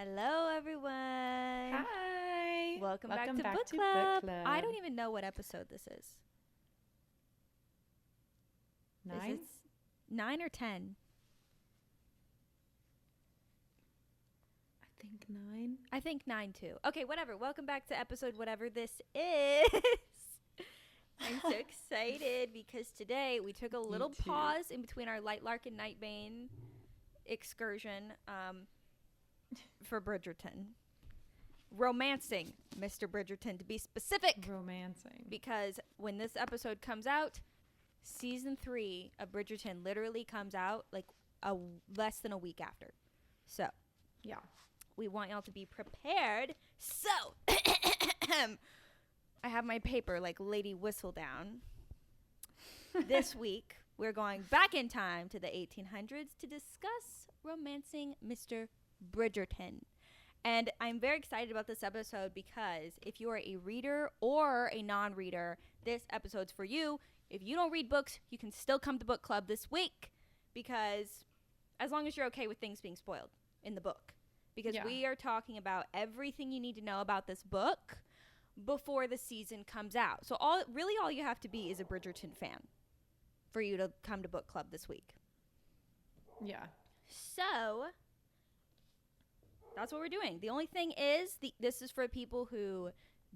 Hello, everyone. Hi. Welcome back to Book Club. I don't even know what episode this is. 9? Is it 9 or 10? I think 9. I think 9 too. Okay, whatever. Welcome back to episode whatever this is. I'm so excited because today we took a little pause in between our Light Lark and Nightbane excursion for Bridgerton. Romancing Mister Bridgerton, to be specific. Romancing. Because when this episode comes out, season 3 of Bridgerton literally comes out like less than a week after. So, yeah. We want y'all to be prepared. So, I have my paper like Lady Whistledown. This week, we're going back in time to the 1800s to discuss Romancing Mister Bridgerton. And I'm very excited about this episode because if you are a reader or a non-reader, this episode's for you. If you don't read books, you can still come to book club this week because as long as you're okay with things being spoiled in the book. Because we are talking about everything you need to know about this book before the season comes out. So all you have to be is a Bridgerton fan for you to come to book club this week. Yeah. So that's what we're doing. The only thing is, this is for people who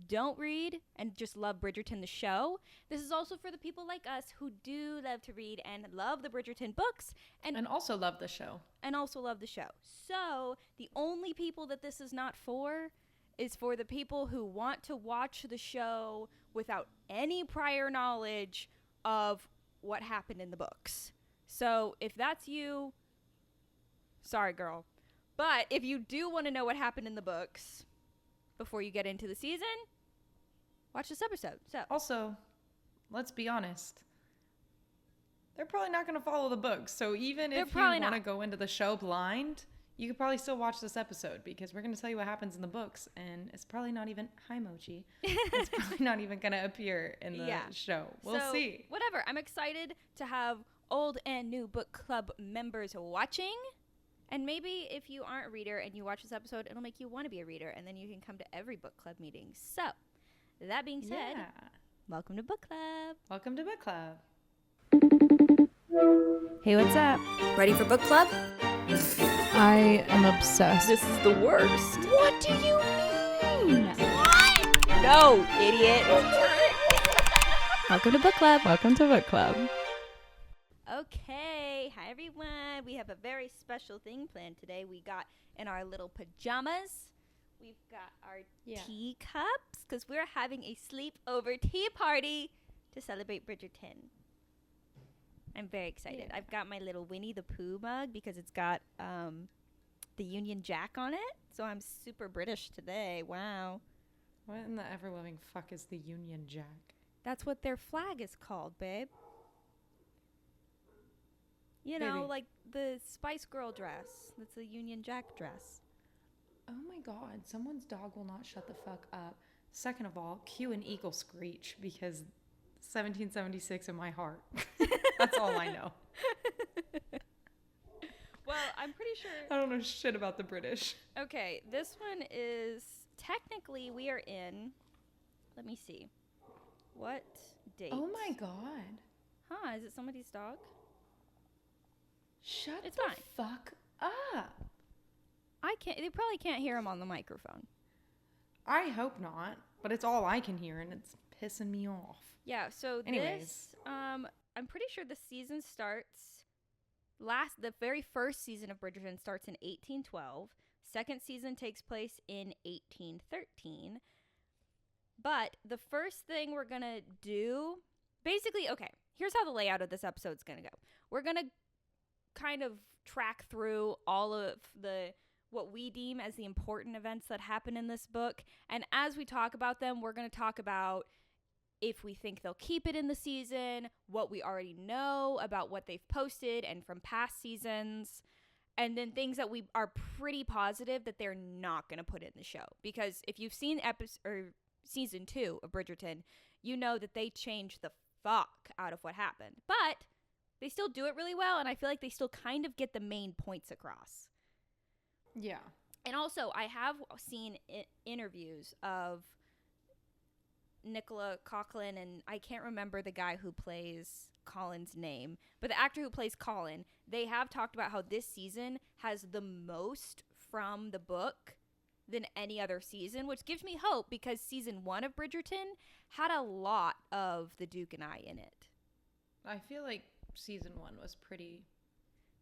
don't read and just love Bridgerton the show. This is also for the people like us who do love to read and love the Bridgerton books. And also love the show. So the only people that this is not for is for the people who want to watch the show without any prior knowledge of what happened in the books. So if that's you, sorry, girl. But if you do want to know what happened in the books before you get into the season, watch this episode. So also, let's be honest. They're probably not going to follow the books. So even if you want to go into the show blind, you could probably still watch this episode because we're going to tell you what happens in the books. And it's probably not even, hi Mochi, it's probably not even going to appear in the show. We'll see. Whatever. I'm excited to have old and new book club members watching. And maybe if you aren't a reader and you watch this episode, it'll make you want to be a reader. And then you can come to every book club meeting. So, that being said, welcome to book club. Welcome to book club. Hey, what's up? Ready for book club? I am obsessed. This is the worst. What do you mean? What? No, idiot. Welcome to book club. Welcome to book club. Okay, hi everyone. We have a very special thing planned today. We got in our little pajamas. We've got our teacups because we're having a sleepover tea party to celebrate Bridgerton. I'm very excited. I've got my little Winnie the Pooh mug because it's got the Union Jack on it. So I'm super British today. Wow. What in the ever-loving fuck is the Union Jack? That's what their flag is called, babe. You know, like the Spice Girl dress. That's a Union Jack dress. Oh my god, someone's dog will not shut the fuck up. Second of all, cue an eagle screech because 1776 in my heart. That's all I know. Well, I'm pretty sure. I don't know shit about the British. Okay, this one is technically we are in. Let me see. What date? Oh my god. Huh, is it somebody's dog? Shut it's the fine. fuck up. They probably can't hear him on the microphone. I hope not, but it's all I can hear and it's pissing me off. Yeah, so anyways, I'm pretty sure the season starts the very first season of Bridgerton starts in 1812. Second season takes place in 1813. But the first thing we're going to do, basically, okay, here's how the layout of this episode's going to go. We're going to kind of track through all of what we deem as the important events that happen in this book. And as we talk about them, we're going to talk about if we think they'll keep it in the season, what we already know about what they've posted and from past seasons, and then things that we are pretty positive that they're not going to put in the show. Because if you've seen season 2 of Bridgerton, you know that they changed the fuck out of what happened. But they still do it really well, and I feel like they still kind of get the main points across. Yeah. And also, I have seen interviews of Nicola Coughlan, and I can't remember the guy who plays Colin's name, but the actor who plays Colin, they have talked about how this season has the most from the book than any other season, which gives me hope because season 1 of Bridgerton had a lot of the Duke and I in it. I feel like season 1 was pretty...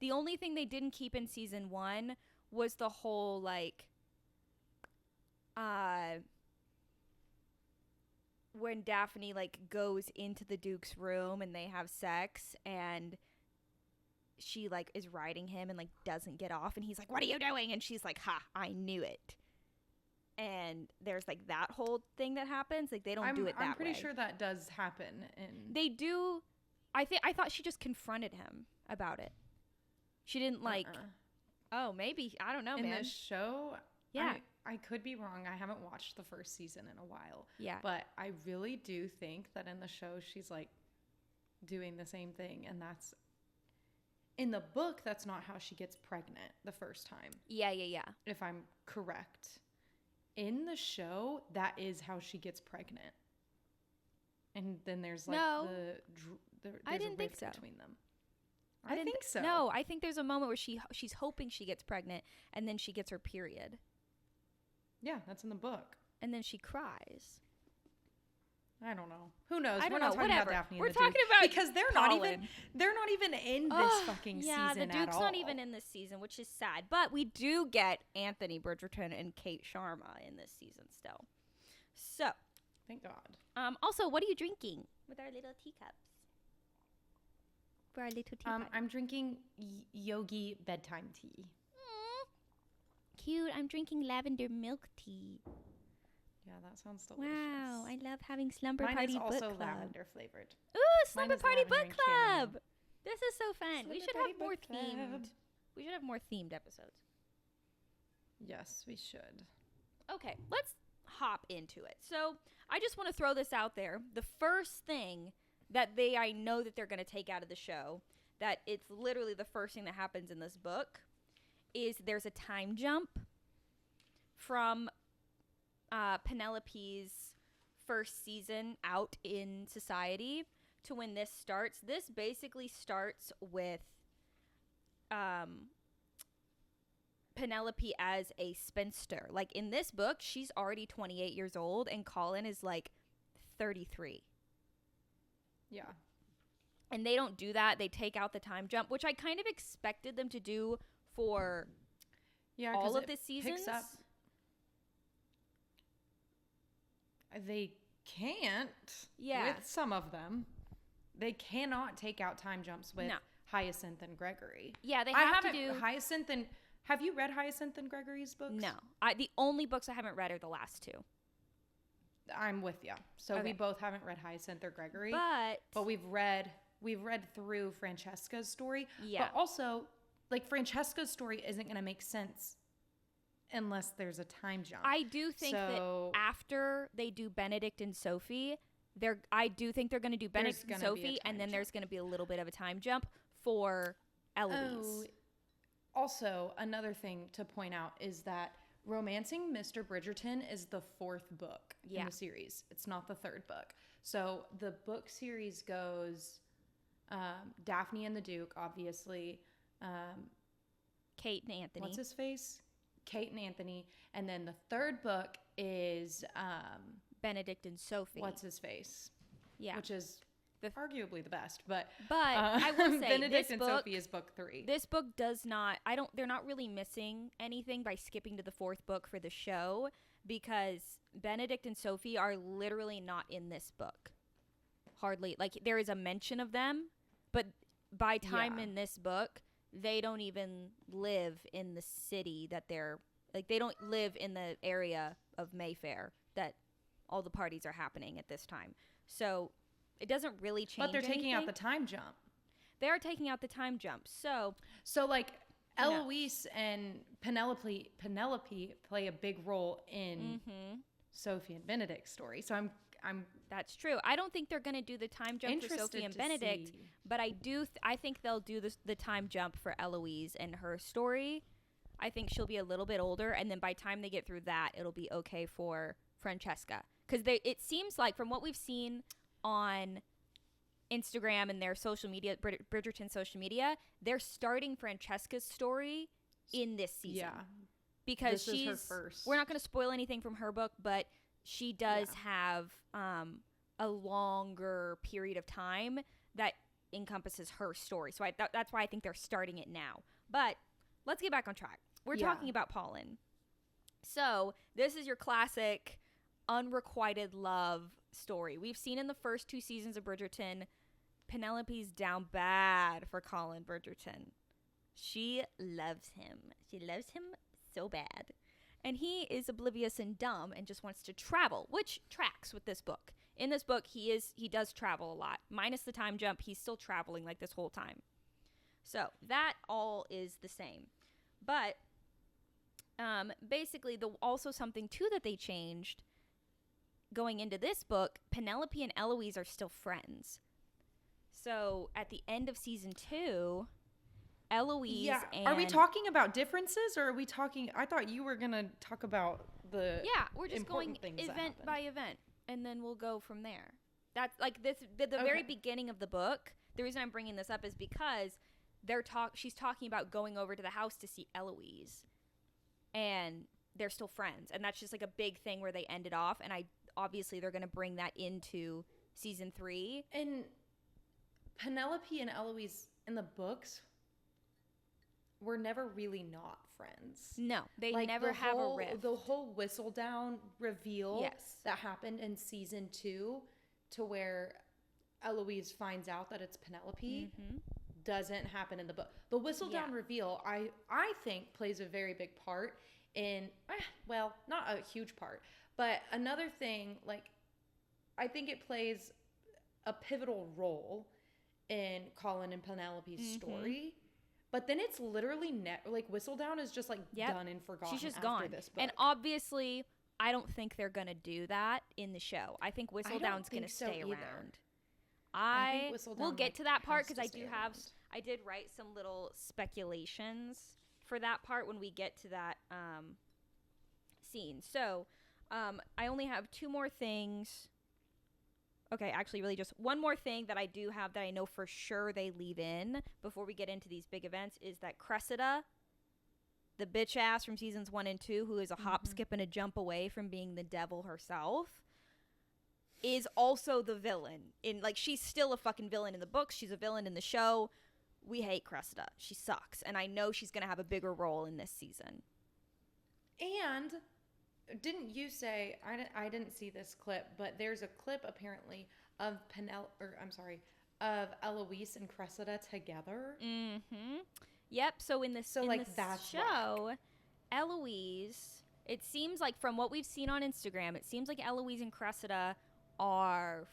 The only thing they didn't keep in season 1 was the whole, like, when Daphne, like, goes into the Duke's room and they have sex and she, like, is riding him and, like, doesn't get off and he's like, what are you doing? And she's like, ha, I knew it. And there's, like, that whole thing that happens. Like, they don't do it that way. I'm pretty sure that does happen. They do. I thought she just confronted him about it. She didn't, like... Oh, maybe. I don't know, man. In the show, yeah. I could be wrong. I haven't watched the first season in a while. Yeah. But I really do think that in the show, she's like doing the same thing. And that's, in the book, that's not how she gets pregnant the first time. Yeah. If I'm correct. In the show, that is how she gets pregnant. And then there's like there's I didn't a think rift so. between them. I think so. No, I think there's a moment where she's hoping she gets pregnant, and then she gets her period. Yeah, that's in the book. And then she cries. I don't know. Who knows? I don't We're know. not talking Whatever. about Daphne We're and the talking Duke, about because they're Polin. not even in this fucking season at all. Yeah, the Duke's not even in this season, which is sad. But we do get Anthony Bridgerton and Kate Sharma in this season still. So, thank God. Also, what are you drinking with our little teacups? For our little teapot. I'm drinking Yogi bedtime tea. Cute. I'm drinking lavender milk tea. Yeah, that sounds delicious. Wow, I love having Slumber Mine Party is Book also Club. lavender flavored. Ooh, Slumber is Party lavender Book and chamomile. Club. This is so fun. We Slumber should Party have more Book Club. themed. We should have more themed episodes. Yes, we should. Okay, let's hop into it. So, I just want to throw this out there. The first thing that I know that they're going to take out of the show, that it's literally the first thing that happens in this book, is there's a time jump from Penelope's first season out in society to when this starts. This basically starts with Penelope as a spinster. Like, in this book, she's already 28 years old and Colin is like 33. Yeah. And they don't do that. They take out the time jump, which I kind of expected them to do for all of the seasons. They can't. Yeah. With some of them. They cannot take out time jumps with Hyacinth and Gregory. Yeah, they have to do... Hyacinth and... Have you read Hyacinth and Gregory's books? No. The only books I haven't read are the last two. I'm with you. So Okay. we both haven't read Hyacinth or Gregory. But we've read through Francesca's story. Yeah. But also, like, Francesca's story isn't going to make sense unless there's a time jump. I do think that after they do Benedict and Sophie, I do think they're going to do Benedict and Sophie, and then there's going to be a little bit of a time jump for Eloise. Also, another thing to point out is that Romancing Mister Bridgerton is the 4th book in the series. It's not the 3rd book. So the book series goes Daphne and the Duke, obviously. Kate and Anthony. What's his face? Kate and Anthony. And then the 3rd book is Benedict and Sophie. What's his face? Yeah. Which is arguably the best, but I will say Benedict this and book, Sophie is book 3. This book does not. They're not really missing anything by skipping to the 4th book for the show, because Benedict and Sophie are literally not in this book. Hardly. Like, there is a mention of them, but by time in this book, they don't even live in the city that they're like. They don't live in the area of Mayfair that all the parties are happening at this time. So it doesn't really change. But they're taking anything. out the time jump. They are taking out the time jump. So like Eloise and Penelope play a big role in Sophie and Benedict's story. So I'm that's true. I don't think they're going to do the time jump for Sophie and Benedict, but I think they'll do the time jump for Eloise and her story. I think she'll be a little bit older, and then by the time they get through that, it'll be okay for Francesca. Because it seems like, from what we've seen on Instagram and their social media, Bridgerton social media, they're starting Francesca's story in this season. Yeah. Because this is her first. We're not going to spoil anything from her book, but she does have a longer period of time that encompasses her story. So that's why I think they're starting it now. But let's get back on track. We're talking about Polin. So this is your classic unrequited love story. We've seen in the first 2 seasons of Bridgerton, Penelope's down bad for Colin Bridgerton. She loves him. She loves him so bad. And he is oblivious and dumb and just wants to travel, which tracks with this book. In this book, he does travel a lot. Minus the time jump, he's still traveling like this whole time. So that all is the same. But basically, also something too that they changed going into this book, Penelope and Eloise are still friends. So at the end of season 2, Eloise and... Are we talking about differences, or are we talking... I thought you were going to talk about the... Yeah, we're just going event by event, and then we'll go from there. That's like this. The very beginning of the book, the reason I'm bringing this up is because she's talking about going over to the house to see Eloise, and they're still friends. And that's just like a big thing where they ended off, and obviously they're going to bring that into season 3. And Penelope and Eloise in the books were never really not friends. No, they never have a rift. The whole whistle down reveal that happened in season 2, to where Eloise finds out that it's Penelope, doesn't happen in the book. The whistle down reveal, I think, plays a very big part in, well, not a huge part, but another thing, like, I think it plays a pivotal role in Colin and Penelope's story. But then it's literally like Whistledown is just like done and forgotten. She's just after gone. This book. And obviously, I don't think they're gonna do that in the show. I think Whistledown's gonna stay around. We'll get to that part because I did write some little speculations for that part when we get to that scene. So I only have 2 more things. Okay, actually, really just one more thing that I do have that I know for sure they leave in before we get into these big events is that Cressida, the bitch ass from seasons 1 and 2, who is a hop, skip, and a jump away from being the devil herself, is also the villain. She's still a fucking villain in the books. She's a villain in the show. We hate Cressida. She sucks. And I know she's going to have a bigger role in this season. And... didn't you say, I didn't see this clip, but there's a clip apparently of of Eloise and Cressida together? Yep, so in this show, whack. Eloise, it seems like from what we've seen on Instagram, it seems like Eloise and Cressida are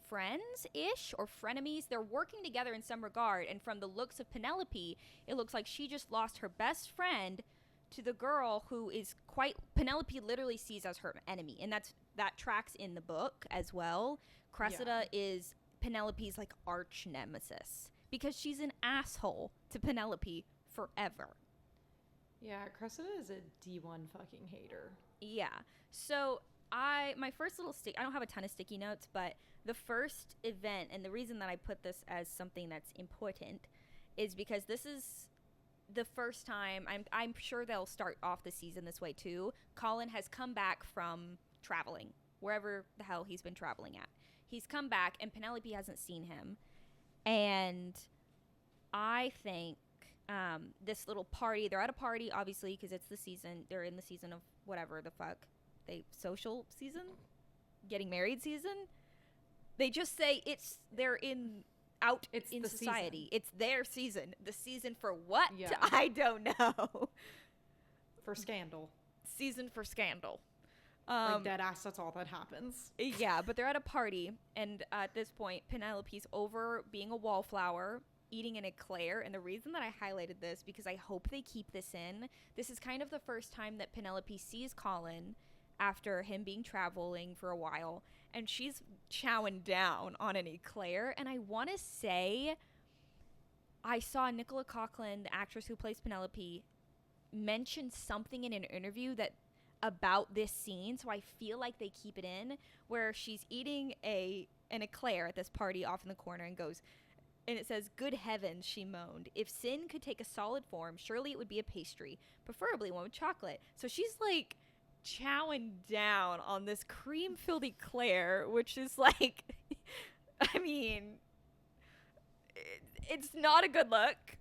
friends-ish or frenemies. They're working together in some regard, and from the looks of Penelope, it looks like she just lost her best friend to the girl who is Penelope literally sees as her enemy, and that tracks in the book as well. Cressida is Penelope's like arch nemesis because she's an asshole to Penelope forever. Yeah, Cressida is a D1 fucking hater. Yeah. So my first little I don't have a ton of sticky notes, but the first event, and the reason that I put this as something that's important is because this is the first time, I'm sure they'll start off the season this way too. Colin has come back from traveling, wherever the hell he's been traveling at. He's come back, and Penelope hasn't seen him. And I think this little party, they're at a party, obviously, because it's the season. They're in the season of whatever the fuck. Social season? Getting married season? They just say they're in society. Season. It's their season. The season for what? Yeah. I don't know. For scandal. Season for scandal. Like dead ass, that's all that happens. Yeah, but they're at a party, and at this point, Penelope's over being a wallflower, eating an eclair, and the reason that I highlighted this, because I hope they keep this in, this is kind of the first time that Penelope sees Colin after him being traveling for a while, and she's chowing down on an eclair. And I want to say I saw Nicola Coughlan, the actress who plays Penelope, mentioned something in an interview that about this scene, so I feel like they keep it in, where she's eating an eclair at this party off in the corner and goes, and it says, "Good heavens," she moaned. "If sin could take a solid form, surely it would be a pastry, preferably one with chocolate." So she's like chowing down on this cream-filled eclair, which is like, I mean, it's not a good look.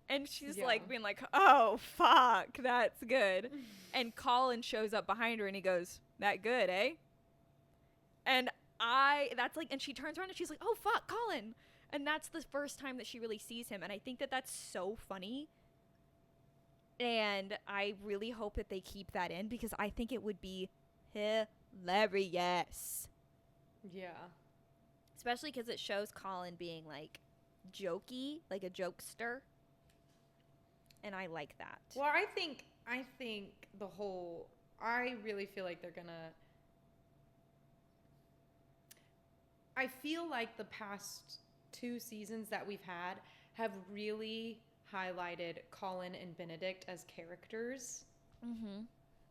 And she's like being like, "Oh, fuck, that's good." And Colin shows up behind her and he goes, "That good, eh?" And and she turns around and she's like, "Oh, fuck, Colin." And that's the first time that she really sees him. And I think that that's so funny. And I really hope that they keep that in because I think it would be hilarious. Yeah. Especially because it shows Colin being like jokey, like a jokester. And I like that. Well, I think I really feel like they're gonna. I feel like the past 2 seasons that we've had have really highlighted Colin and Benedict as characters. Mm-hmm.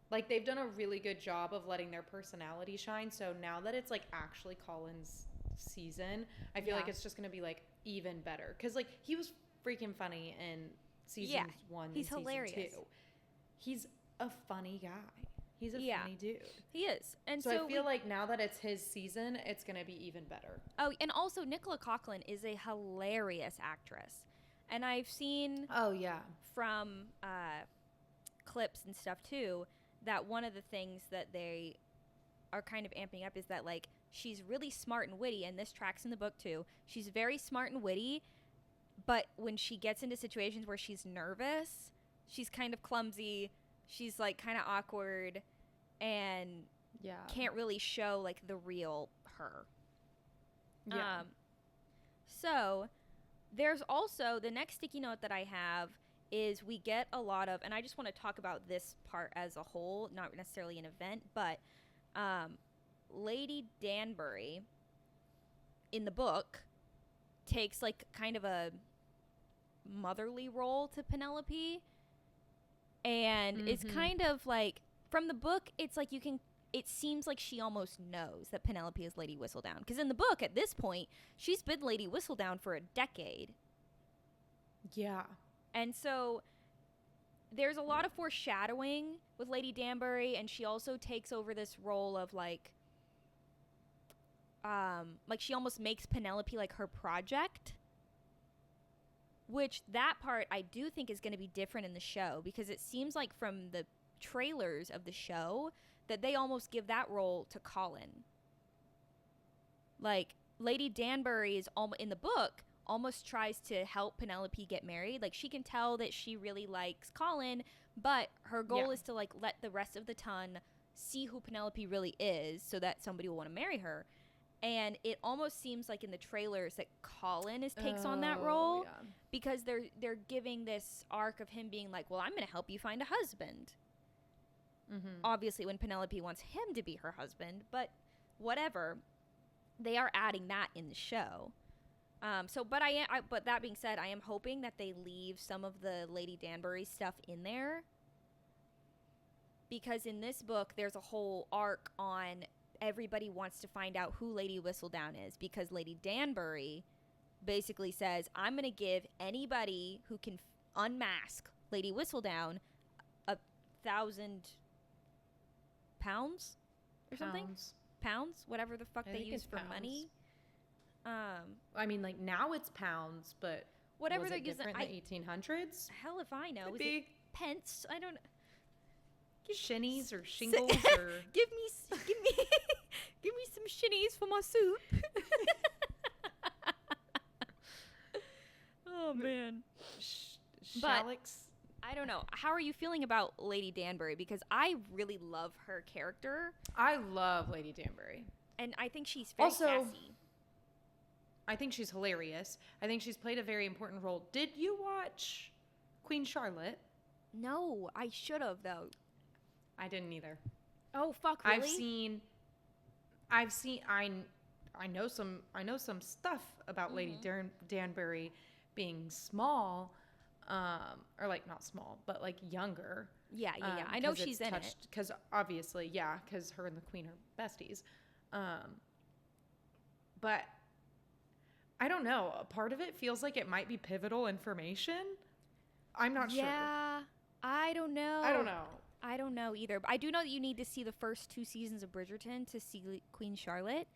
Like, they've done a really good job of letting their personality shine. So now that it's like actually Colin's season, I feel like it's just gonna be like even better because like he was freaking funny in season 1 and season hilarious. 2. He's a funny guy. He's a funny dude. He is. And so I feel like now that it's his season, it's going to be even better. Oh, and also Nicola Coughlan is a hilarious actress. And I've seen from clips and stuff too that one of the things that they are kind of amping up is that like she's really smart and witty, and this tracks in the book too. She's very smart and witty, but when she gets into situations where she's nervous, she's kind of clumsy. She's like kind of awkward and can't really show like the real her. Yeah. So there's also the next sticky note that I have is we get a lot of, and I just want to talk about this part as a whole, not necessarily an event, but Lady Danbury in the book takes like kind of a motherly role to Penelope, and it's kind of like from the book it's like it seems like she almost knows that Penelope is Lady Whistledown, because in the book at this point she's been Lady Whistledown for a decade. And so there's a lot of foreshadowing with Lady Danbury, and she also takes over this role of like she almost makes Penelope like her project. Which that part I do think is going to be different in the show, because it seems like from the trailers of the show that they almost give that role to Colin. Like Lady Danbury is in the book almost tries to help Penelope get married. Like she can tell that she really likes Colin, but her goal is to like let the rest of the ton see who Penelope really is so that somebody will want to marry her. And it almost seems like in the trailers that Colin takes on that role because they're giving this arc of him being like, well, I'm going to help you find a husband. Obviously, when Penelope wants him to be her husband, but whatever, they are adding that in the show. But that being said, I am hoping that they leave some of the Lady Danbury stuff in there, because in this book, there's a whole arc on everybody wants to find out who Lady Whistledown is, because Lady Danbury basically says, I'm going to give anybody who can unmask Lady Whistledown £1,000 or something? Pounds? Whatever the fuck they use for money. I mean, like now it's pounds, but whatever was they're it using different in the 1800s? Hell if I know. Could Is be. it pence? I don't know. Shinnies or shingles or give me give me some shinnies for my soup. Oh man. Shallots. I don't know. How are you feeling about Lady Danbury? Because I really love her character. I love Lady Danbury. And I think she's very sassy. I think she's hilarious. I think she's played a very important role. Did you watch Queen Charlotte? No, I should have though. I didn't either. Oh fuck! Really? I know some stuff about Lady Danbury being small, or like not small, but like younger. Yeah. I know she's in it. Because obviously, because her and the queen are besties. But I don't know. A part of it feels like it might be pivotal information. I'm not sure. Yeah, I don't know. I don't know either. But I do know that you need to see the first 2 seasons of Bridgerton to see Queen Charlotte.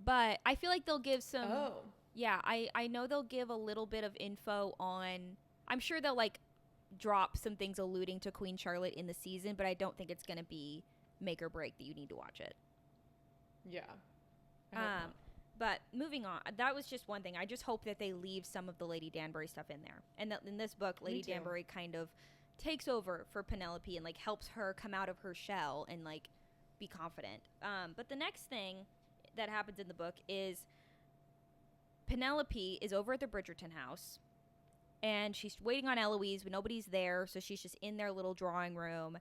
But I feel like they'll give some... Oh. Yeah, I know they'll give a little bit of info on... I'm sure they'll, like, drop some things alluding to Queen Charlotte in the season, but I don't think it's going to be make or break that you need to watch it. Yeah. But moving on, that was just one thing. I just hope that they leave some of the Lady Danbury stuff in there. And that in this book, Lady Danbury kind of takes over for Penelope and, like, helps her come out of her shell and, like, be confident. But the next thing that happens in the book is Penelope is over at the Bridgerton house. And she's waiting on Eloise, but nobody's there. So she's just in their little drawing room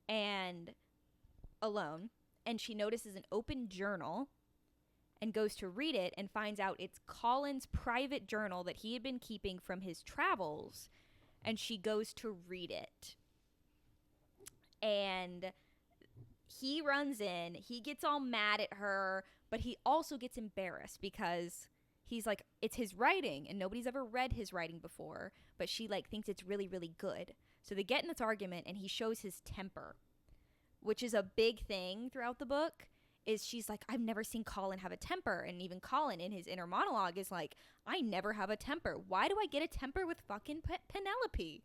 and alone. And she notices an open journal and goes to read it and finds out it's Colin's private journal that he had been keeping from his travels. And she goes to read it. And he runs in. He gets all mad at her, but he also gets embarrassed because he's like, it's his writing and nobody's ever read his writing before, but she like thinks it's really, really good. So they get in this argument and he shows his temper, which is a big thing throughout the book. Is she's like, I've never seen Colin have a temper. And even Colin in his inner monologue is like, I never have a temper. Why do I get a temper with fucking Penelope?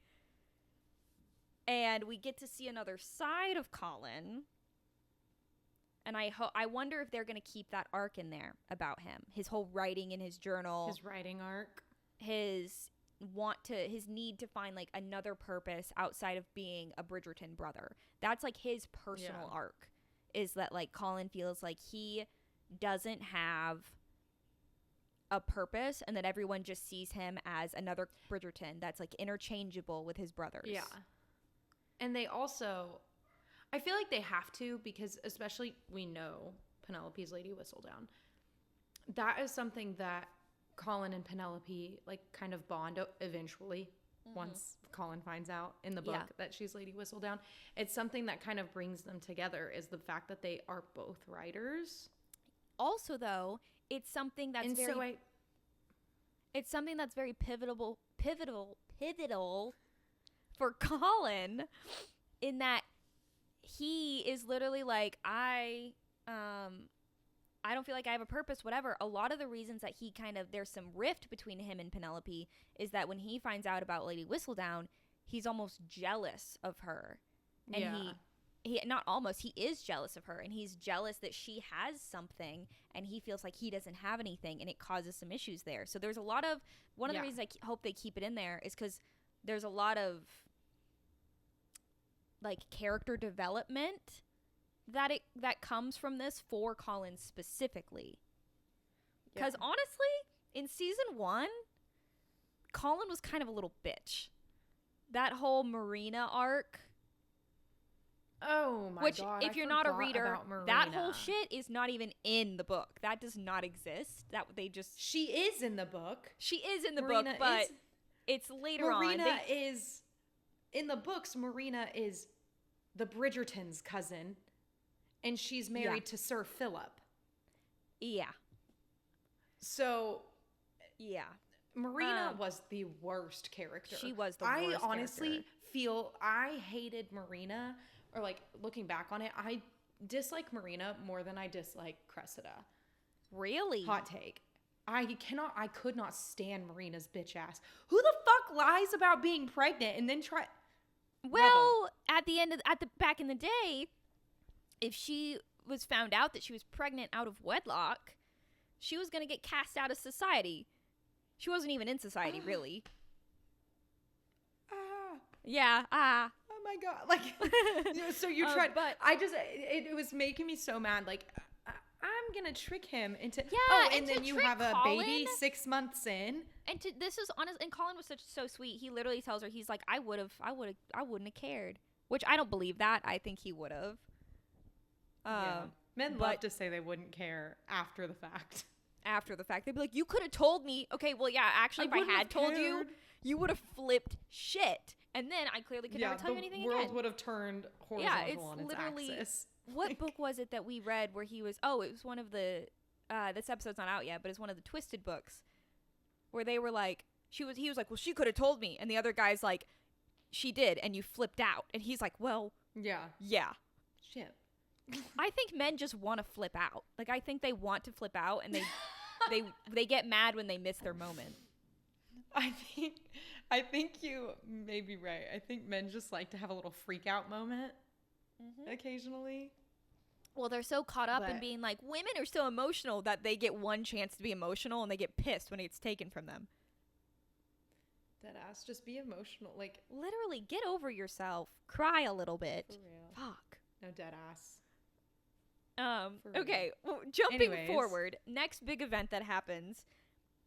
And we get to see another side of Colin. And I wonder if they're going to keep that arc in there about him. His whole writing in his journal. His writing arc. His need to find like another purpose outside of being a Bridgerton brother. That's like his personal arc. Is that like Colin feels like he doesn't have a purpose and that everyone just sees him as another Bridgerton that's like interchangeable with his brothers. Yeah. And they also, I feel like they have to, because especially we know Penelope's Lady Whistledown. That is something that Colin and Penelope like kind of bond eventually. Once Colin finds out in the book that she's Lady Whistledown. It's something that kind of brings them together is the fact that they are both writers. Also, though, it's something that's it's something that's very pivotal for Colin in that he is literally like, I don't feel like I have a purpose, whatever. A lot of the reasons that he there's some rift between him and Penelope is that when he finds out about Lady Whistledown, he's almost jealous of her. And he is jealous of her. And he's jealous that she has something and he feels like he doesn't have anything, and it causes some issues there. So there's one of the reasons I hope they keep it in there is because there's a lot of like character development that comes from this for Colin specifically. Because honestly, in season 1, Colin was kind of a little bitch. That whole Marina arc. Oh my god. Which, if you're not a reader, that whole shit is not even in the book. That does not exist. She is in the book. She is in the book, but it's later on. In the books, Marina is the Bridgertons' cousin. And she's married to Sir Philip. Yeah. So, yeah. Marina was the worst character. She was the worst character. I honestly feel I hated Marina, or like looking back on it, I dislike Marina more than I dislike Cressida. Really? Hot take. I could not stand Marina's bitch ass. Who the fuck lies about being pregnant and then try? Well, back in the day, if she was found out that she was pregnant out of wedlock, she was going to get cast out of society. She wasn't even in society, really. Yeah. Oh my god. Like, so you tried, but it was making me so mad. Like, I'm going to trick him into, and then you have a baby 6 months in. And this is honest. And Colin was so sweet. He literally tells her, he's like, I wouldn't have cared, which I don't believe that. I think he would have. Men love to say they wouldn't care after the fact. after the fact. They'd be like, you could have told me. Okay, well, yeah, actually, if I had told you, you would have flipped shit. And then I clearly could never tell you anything again. The world would have turned horizontal on its axis. What book was it that we read where he was, it was one of the, this episode's not out yet, but it's one of the Twisted books where they were like, he was like, well, she could have told me. And the other guy's like, she did, and you flipped out. And he's like, well, yeah. Shit. I think men just want to flip out. Like, I think they want to flip out, and they get mad when they miss their moment. I think you may be right. I think men just like to have a little freak out moment occasionally. Well, they're so caught up in being like, women are so emotional that they get one chance to be emotional and they get pissed when it's taken from them. Deadass, just be emotional. Like, literally, get over yourself. Cry a little bit. For real. Fuck. No, deadass. Okay, well, jumping forward, next big event that happens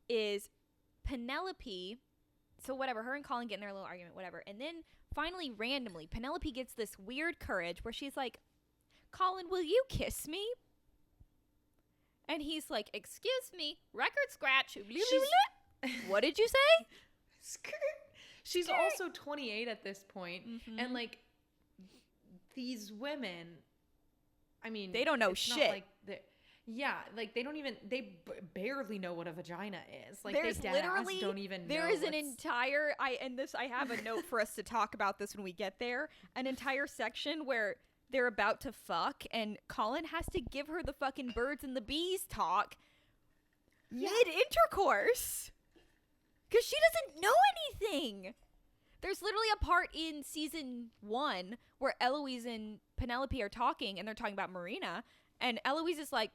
is Penelope. So whatever, her and Colin get in their little argument, whatever. And then finally, randomly, Penelope gets this weird courage where she's like, Colin, will you kiss me? And he's like, excuse me, record scratch. What did you say? She's also 28 at this point, and like these women, I mean, they don't know shit. Like they don't even, they barely know what a vagina is. Like there's they literally don't even know. There is an entire I have a note for us to talk about this when we get there. An entire section where they're about to fuck and Colin has to give her the fucking birds and the bees talk mid-intercourse. Because she doesn't know anything. There's literally a part in season 1 where Eloise and Penelope are talking and they're talking about Marina. And Eloise is like,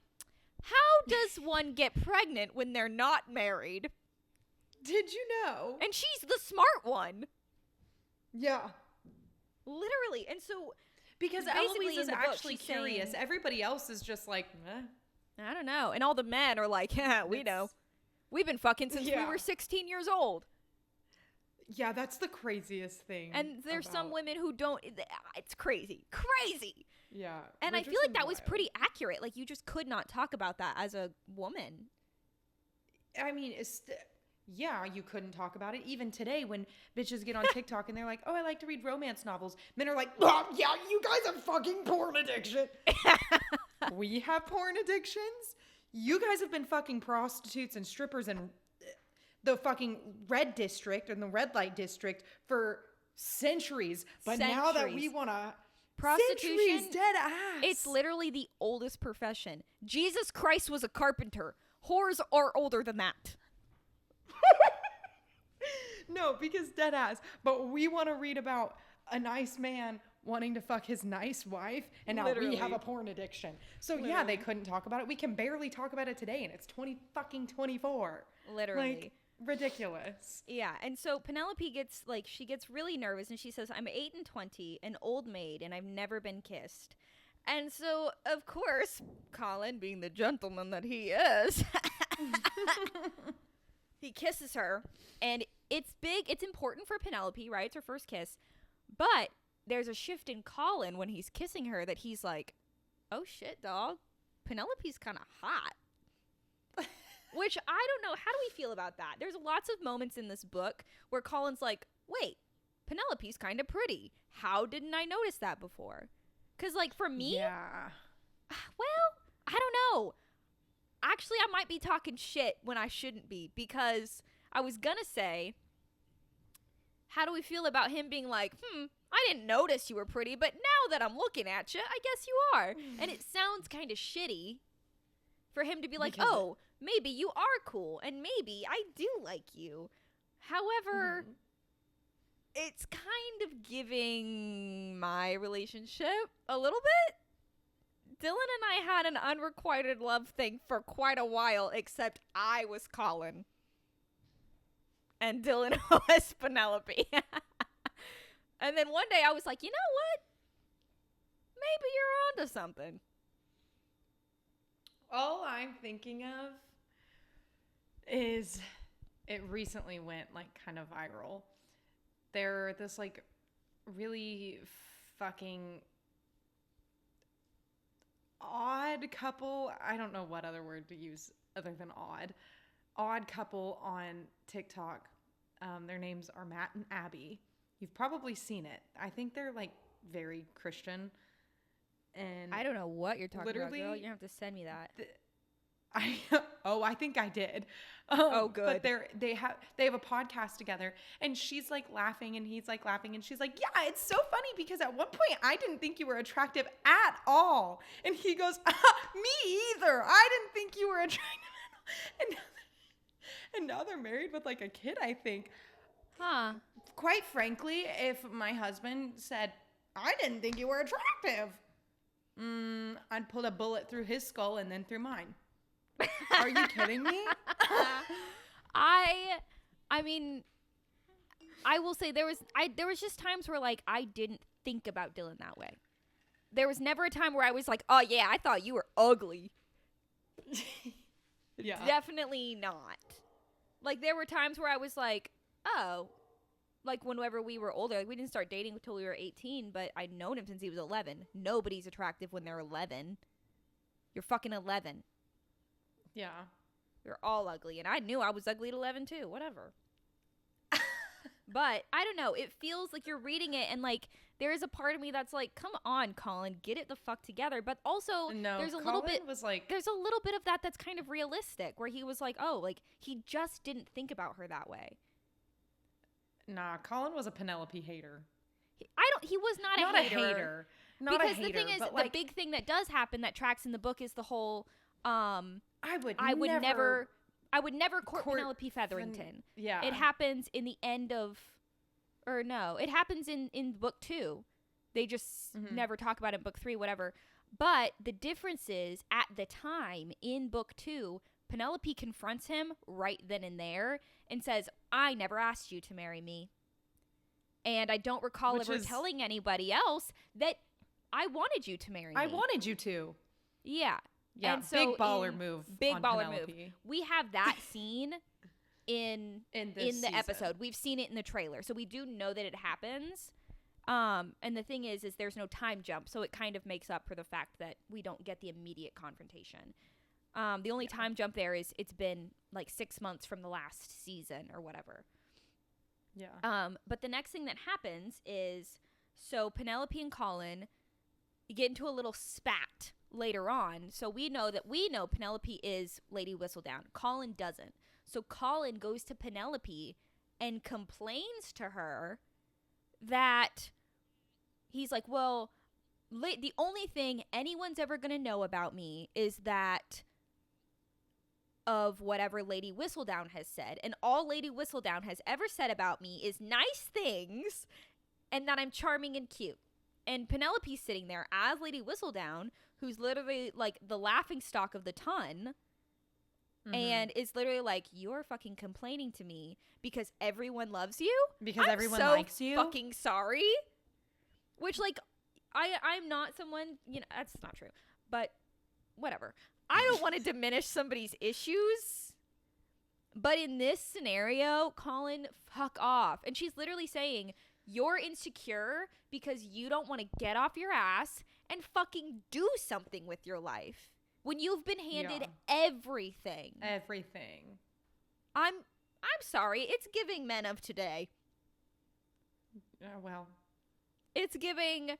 how does one get pregnant when they're not married? Did you know? And she's the smart one. Yeah. Literally. And so... Because Eloise is actually curious. Everybody else is just like, I don't know. And all the men are like, yeah, we know. We've been fucking since we were 16 years old. Yeah, that's the craziest thing. And there's some women who don't. It's crazy. Crazy. Yeah. And I feel like that was pretty accurate. Like, you just could not talk about that as a woman. I mean, you couldn't talk about it. Even today when bitches get on TikTok and they're like, oh, I like to read romance novels. Men are like, oh, yeah, you guys have fucking porn addiction. We have porn addictions. You guys have been fucking prostitutes and strippers in the fucking red district and the red light district for centuries. But now that we want to... Prostitution, dead ass. It's literally the oldest profession. Jesus Christ was a carpenter. Whores are older than that. No, because dead ass. But we want to read about a nice man wanting to fuck his nice wife, and now we have a porn addiction. So yeah, they couldn't talk about it. We can barely talk about it today, and it's 24. Literally. Like, ridiculous. Yeah, and so Penelope gets really nervous, and she says, I'm 8 and 20, an old maid, and I've never been kissed. And so, of course, Colin, being the gentleman that he is, he kisses her, and it's big. It's important for Penelope, right? It's her first kiss. But there's a shift in Colin when he's kissing her that he's like, oh shit, dog. Penelope's kind of hot. Which I don't know. How do we feel about that? There's lots of moments in this book where Colin's like, wait, Penelope's kind of pretty. How didn't I notice that before? Because, like, for me, well, I don't know. Actually, I might be talking shit when I shouldn't be, because I was gonna say, how do we feel about him being like, I didn't notice you were pretty, but now that I'm looking at you, I guess you are. And it sounds kind of shitty for him to be like, maybe you are cool, and maybe I do like you. However, it's kind of giving my relationship a little bit. Dylan and I had an unrequited love thing for quite a while, except I was Colin. And Dylan was Penelope. And then one day I was like, you know what? Maybe you're onto something. All I'm thinking of is it recently went like kind of viral. They're this like really fucking odd odd couple. I don't know what other word to use other than odd. Odd couple on TikTok. Their names are Matt and Abby. You've probably seen it. I think they're like very Christian. And I don't know what you're talking about, girl. You have to send me that. I think I did. Good. But they have a podcast together, and she's like laughing, and he's like laughing, and she's like, "Yeah, it's so funny because at one point I didn't think you were attractive at all," and he goes, "Me either. I didn't think you were attractive at all." And now they're married with like a kid, I think. Huh. Quite frankly, if my husband said, "I didn't think you were attractive," I'd put a bullet through his skull and then through mine. Are you kidding me? I mean, I will say there was just times where like I didn't think about Dylan that way. There was never a time where I was like, "Oh yeah, I thought you were ugly." Yeah. Definitely not. Like there were times where I was like, "Oh," like whenever we were older, like we didn't start dating until we were 18, but I'd known him since he was 11. Nobody's attractive when they're 11. You're fucking 11. Yeah. You're all ugly. And I knew I was ugly at 11 too. Whatever. But I don't know. It feels like you're reading it and like there is a part of me that's like, come on, Colin, get it the fuck together. But also there's a little bit there's a little bit of that that's kind of realistic where he was like, oh, like he just didn't think about her that way. Nah, Colin was a Penelope hater. He was not a hater. Not because a hater. The thing is, but the big thing that does happen that tracks in the book is the whole I would never court Penelope Featherington. Yeah. It happens in the end of, or no, it happens in book 2. They just never talk about it in book 3, whatever. But the difference is, at the time in book 2, Penelope confronts him right then and there and says, "I never asked you to marry me." And I don't recall ever telling anybody else that I wanted you to marry me. I wanted you to. Yeah. Yeah, and so big baller move. Big on baller Penelope. move. We have that scene in the episode. We've seen it in the trailer, so we do know that it happens. And the thing is there's no time jump, so it kind of makes up for the fact that we don't get the immediate confrontation. The only time jump there is it's been like 6 months from the last season or whatever. Yeah. But the next thing that happens is, so Penelope and Colin get into a little spat later on. So we know Penelope is Lady Whistledown. Colin doesn't. So Colin goes to Penelope and complains to her that he's like, well, the only thing anyone's ever going to know about me is that of whatever Lady Whistledown has said. And all Lady Whistledown has ever said about me is nice things and that I'm charming and cute. And Penelope's sitting there as Lady Whistledown, who's literally like the laughingstock of the ton, and is literally like, you're fucking complaining to me because everyone loves you? Because I'm everyone so likes you? Fucking sorry. Which, like, I'm not someone, that's not true. But whatever. I don't want to diminish somebody's issues. But in this scenario, Colin, fuck off. And she's literally saying, you're insecure because you don't want to get off your ass and fucking do something with your life when you've been handed everything. Everything. I'm sorry. It's giving men of today. Well. It's giving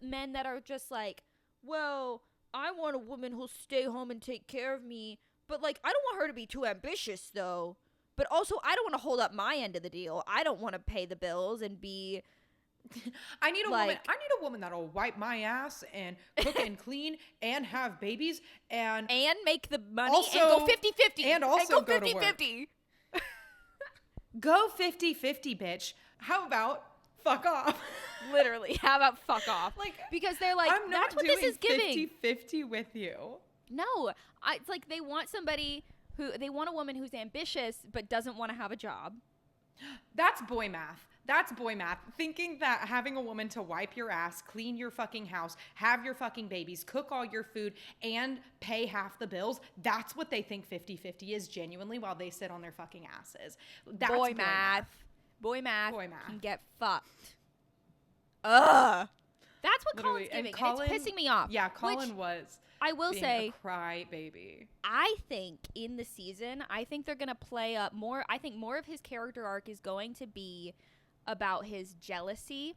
men that are just like, well, I want a woman who'll stay home and take care of me, but like I don't want her to be too ambitious though. But also, I don't want to hold up my end of the deal. I don't want to pay the bills and be. I need a woman that'll wipe my ass and cook and clean and have babies and make the money also, and go 50-50. And also go to work. 50-50. Go 50-50, bitch. How about fuck off? Literally, how about fuck off? Like, because they're like, I'm that's not what this is giving. 50-50 with you. No, it's like they want a woman who's ambitious but doesn't want to have a job. That's boy math. That's boy math. Thinking that having a woman to wipe your ass, clean your fucking house, have your fucking babies, cook all your food, and pay half the bills, that's what they think 50-50 is genuinely while they sit on their fucking asses. That's boy math. Boy math Boy math. Can get fucked. Ugh. That's what Colin's giving, and it's pissing me off. Yeah, Colin was. I will say, a cry baby. I think in the season, I think they're gonna play up more. I think more of his character arc is going to be about his jealousy,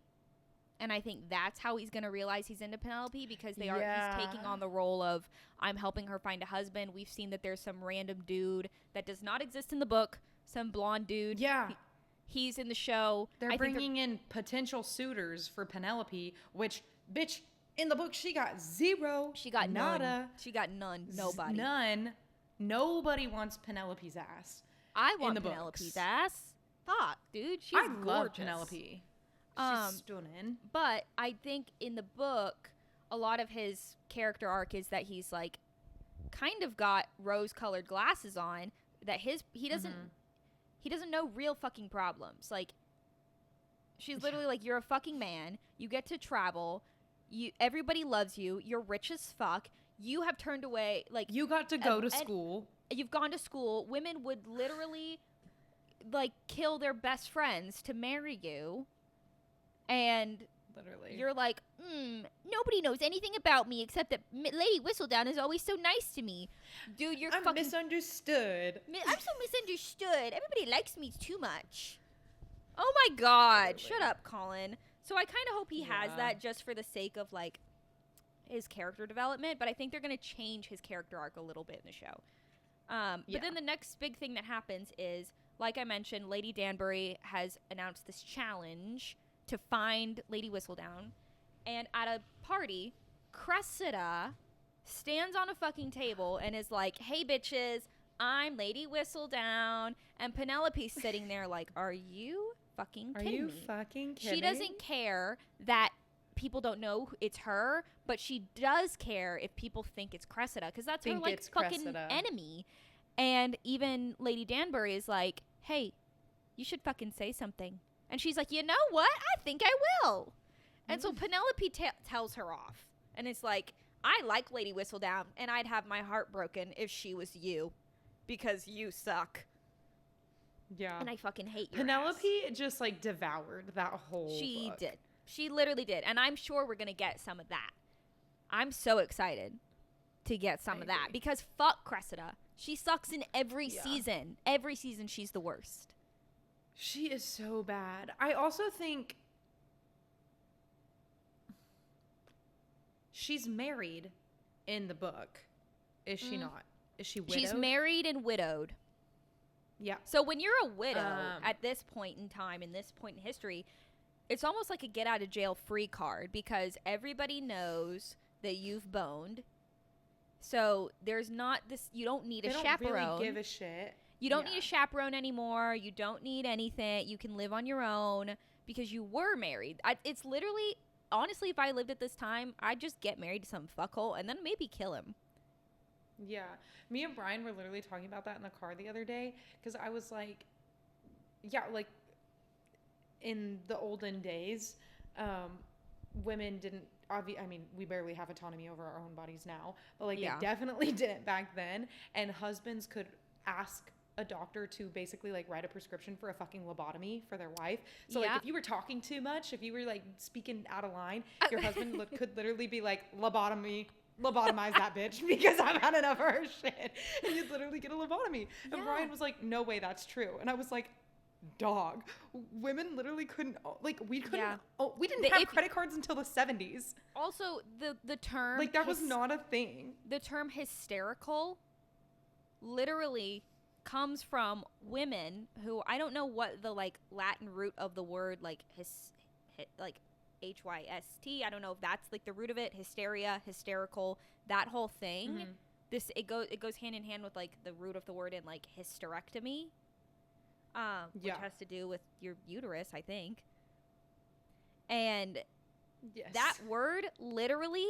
and I think that's how he's gonna realize he's into Penelope, because he's taking on the role of, I'm helping her find a husband. We've seen that there's some random dude that does not exist in the book, some blonde dude. Yeah. He's in the show. They're bringing in potential suitors for Penelope, which, bitch, in the book, she got zero. She got nada. None. She got none. Nobody. None. Nobody wants Penelope's ass. I want Penelope's ass. Fuck, dude. She's gorgeous. Love Penelope. She's stunning. But I think in the book, a lot of his character arc is that he's like kind of got rose-colored glasses on, that he doesn't know real fucking problems. Like, she's literally like, you're a fucking man. You get to travel. Everybody loves you. You're rich as fuck. You have turned away, like, you got to go to school. You've gone to school. Women would literally like kill their best friends to marry you. And literally, you're like, nobody knows anything about me except that Lady Whistledown is always so nice to me. Dude, I'm fucking misunderstood. I'm so misunderstood. Everybody likes me too much. Oh my God. Literally. Shut up, Colin. So I kind of hope he has that just for the sake of, like, his character development. But I think they're going to change his character arc a little bit in the show. But then the next big thing that happens is, like I mentioned, Lady Danbury has announced this challenge to find Lady Whistledown. And at a party, Cressida stands on a fucking table and is like, hey, bitches, I'm Lady Whistledown. And Penelope's sitting there like, are you fucking kidding me? Fucking kidding? She doesn't care that people don't know it's her, but she does care if people think it's Cressida, because that's her, like, fucking enemy. And even Lady Danbury is like, hey, you should fucking say something. And she's like, you know what? I think I will. And so Penelope tells her off. And it's like, I like Lady Whistledown, and I'd have my heart broken if she was you, because you suck. Yeah. And I fucking hate you. Penelope just, like, devoured that whole She book. did. She literally did. And I'm sure we're going to get some of that. I'm so excited to get some of that, because fuck Cressida. She sucks in every season. Every season she's the worst. She is so bad. I also think she's married in the book. Is she not? Is she widowed? She's married and widowed. Yeah. So when you're a widow at this point in time, in this point in history, it's almost like a get out of jail free card, because everybody knows that you've boned. So there's not this, you don't need a chaperone. They don't really give a shit. You don't need a chaperone anymore. You don't need anything. You can live on your own because you were married. It's literally, honestly, if I lived at this time, I'd just get married to some fuckhole and then maybe kill him. Yeah. Me and Brian were literally talking about that in the car the other day, because I was like, yeah, like, in the olden days, women didn't, I mean, we barely have autonomy over our own bodies now, but, like, they definitely didn't back then, and husbands could ask a doctor to basically, like, write a prescription for a fucking lobotomy for their wife. So, like, if you were talking too much, if you were, like, speaking out of line, your husband could literally be like, lobotomize that bitch, because I've had enough of her shit. And you'd literally get a lobotomy. And Brian was like, no way, that's true. And I was like, dog, women literally couldn't, like, we couldn't, we didn't have credit cards until the 70s. Also, the term, like, that was not a thing. The term hysterical literally comes from women who, I don't know what the, like, Latin root of the word, like, like HYST, I don't know if that's, like, the root of it, hysteria, hysterical, that whole thing. It goes hand in hand with, like, the root of the word in, like, hysterectomy, which has to do with your uterus, I think. And that word literally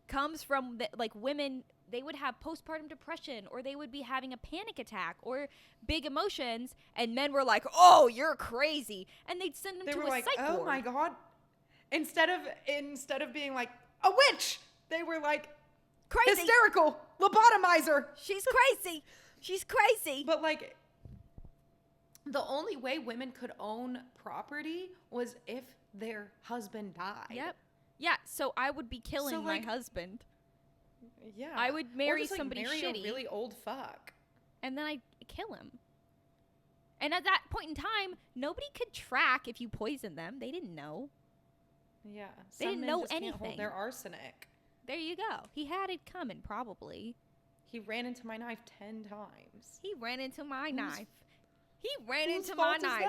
comes from like, women, they would have postpartum depression, or they would be having a panic attack or big emotions, and men were like, oh, you're crazy, and they'd send them to a psych ward. Oh my God. Instead of being like, a witch, they were like, crazy, hysterical, lobotomizer. She's crazy. She's crazy. But, like, the only way women could own property was if their husband died. Yep. Yeah, so I would be killing my husband. Yeah. I would marry just, somebody marry shitty. a really old fuck. And then I'd kill him. And at that point in time, nobody could track if you poisoned them. They didn't know. Yeah. They didn't know anything. Can't hold their arsenic. There you go. He had it coming, probably. He ran into my knife 10 times. He ran into my knife. He ran into my knife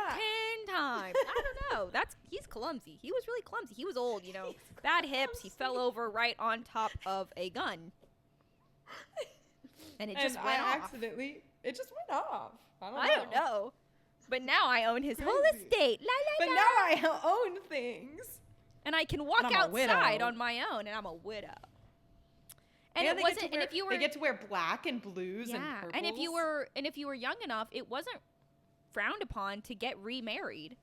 10 times. I don't know. He's clumsy. He was really clumsy. He was old, you know. Bad hips. He fell over right on top of a gun. And it just went off. It just went off. I don't know. But now I own his whole estate. La, la, but la. now I own things. And I can walk outside on my own, and I'm a widow. And it wasn't. And if you were, they get to wear black and blues and purples. And if you were young enough, it wasn't frowned upon to get remarried.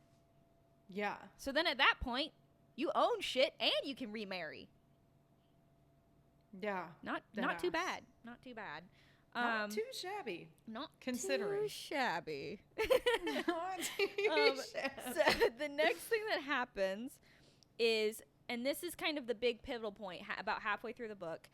Yeah. So then at that point, you own shit and you can remarry. Yeah. Not too bad. Not too bad. Not too shabby. Not considering. Too shabby. Not too shabby. So the next thing that happens is, and this is kind of the big pivotal point, about halfway through the book.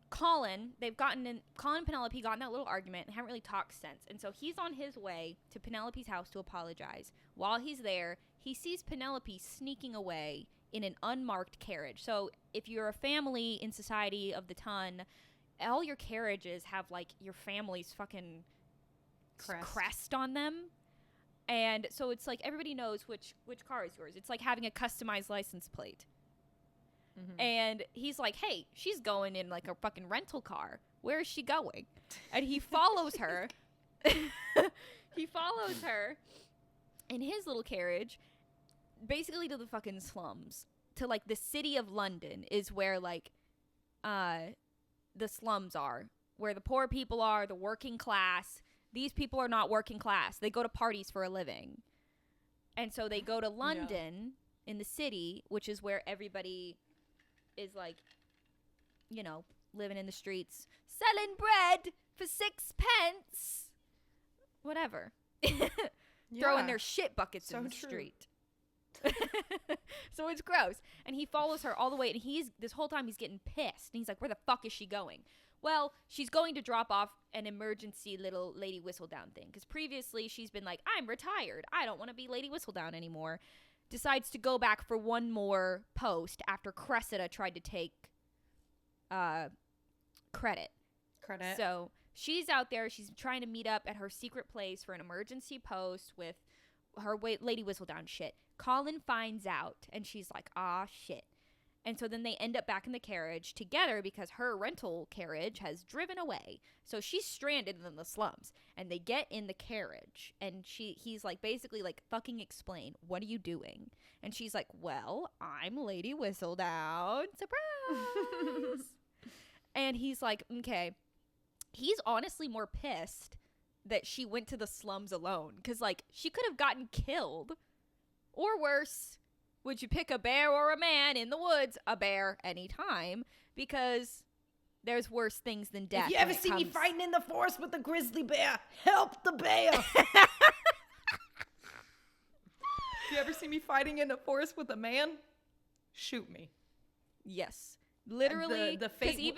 Colin and Penelope got in that little argument and haven't really talked since. And so he's on his way to Penelope's house to apologize. While he's there, he sees Penelope sneaking away in an unmarked carriage. So if you're a family in society of the ton, all your carriages have like your family's fucking crest on them. And so it's like everybody knows which car is yours. It's like having a customized license plate. Mm-hmm. And he's like, hey, she's going in like a fucking rental car. Where is she going? And he follows her. He follows her in his little carriage, basically to the fucking slums. To like the city of London is where like the slums are. Where the poor people are, the working class. These people are not working class. They go to parties for a living. And so they go to London in the city, which is where everybody is like, you know, living in the streets, selling bread for 6 pence, whatever. Throwing their shit buckets in the street. So it's gross. And he follows her all the way, and this whole time he's getting pissed. And he's like, where the fuck is she going? Well, she's going to drop off an emergency little Lady Whistledown thing. Because previously she's been like, I'm retired. I don't want to be Lady Whistledown anymore. Decides to go back for one more post after Cressida tried to take credit. So she's out there. She's trying to meet up at her secret place for an emergency post with her Lady Whistledown shit. Colin finds out, and she's like, ah, shit. And so then they end up back in the carriage together because her rental carriage has driven away. So she's stranded in the slums. And they get in the carriage. And he's like, basically like, fucking explain. What are you doing? And she's like, well, I'm Lady Whistledown. Surprise! And he's like, okay. He's honestly more pissed that she went to the slums alone. Because, like, she could have gotten killed. Or worse. Would you pick a bear or a man in the woods? A bear anytime. Because there's worse things than death. If you ever see me fighting in the forest with a grizzly bear, help the bear. If you ever see me fighting in the forest with a man, shoot me. Yes. Literally. The fate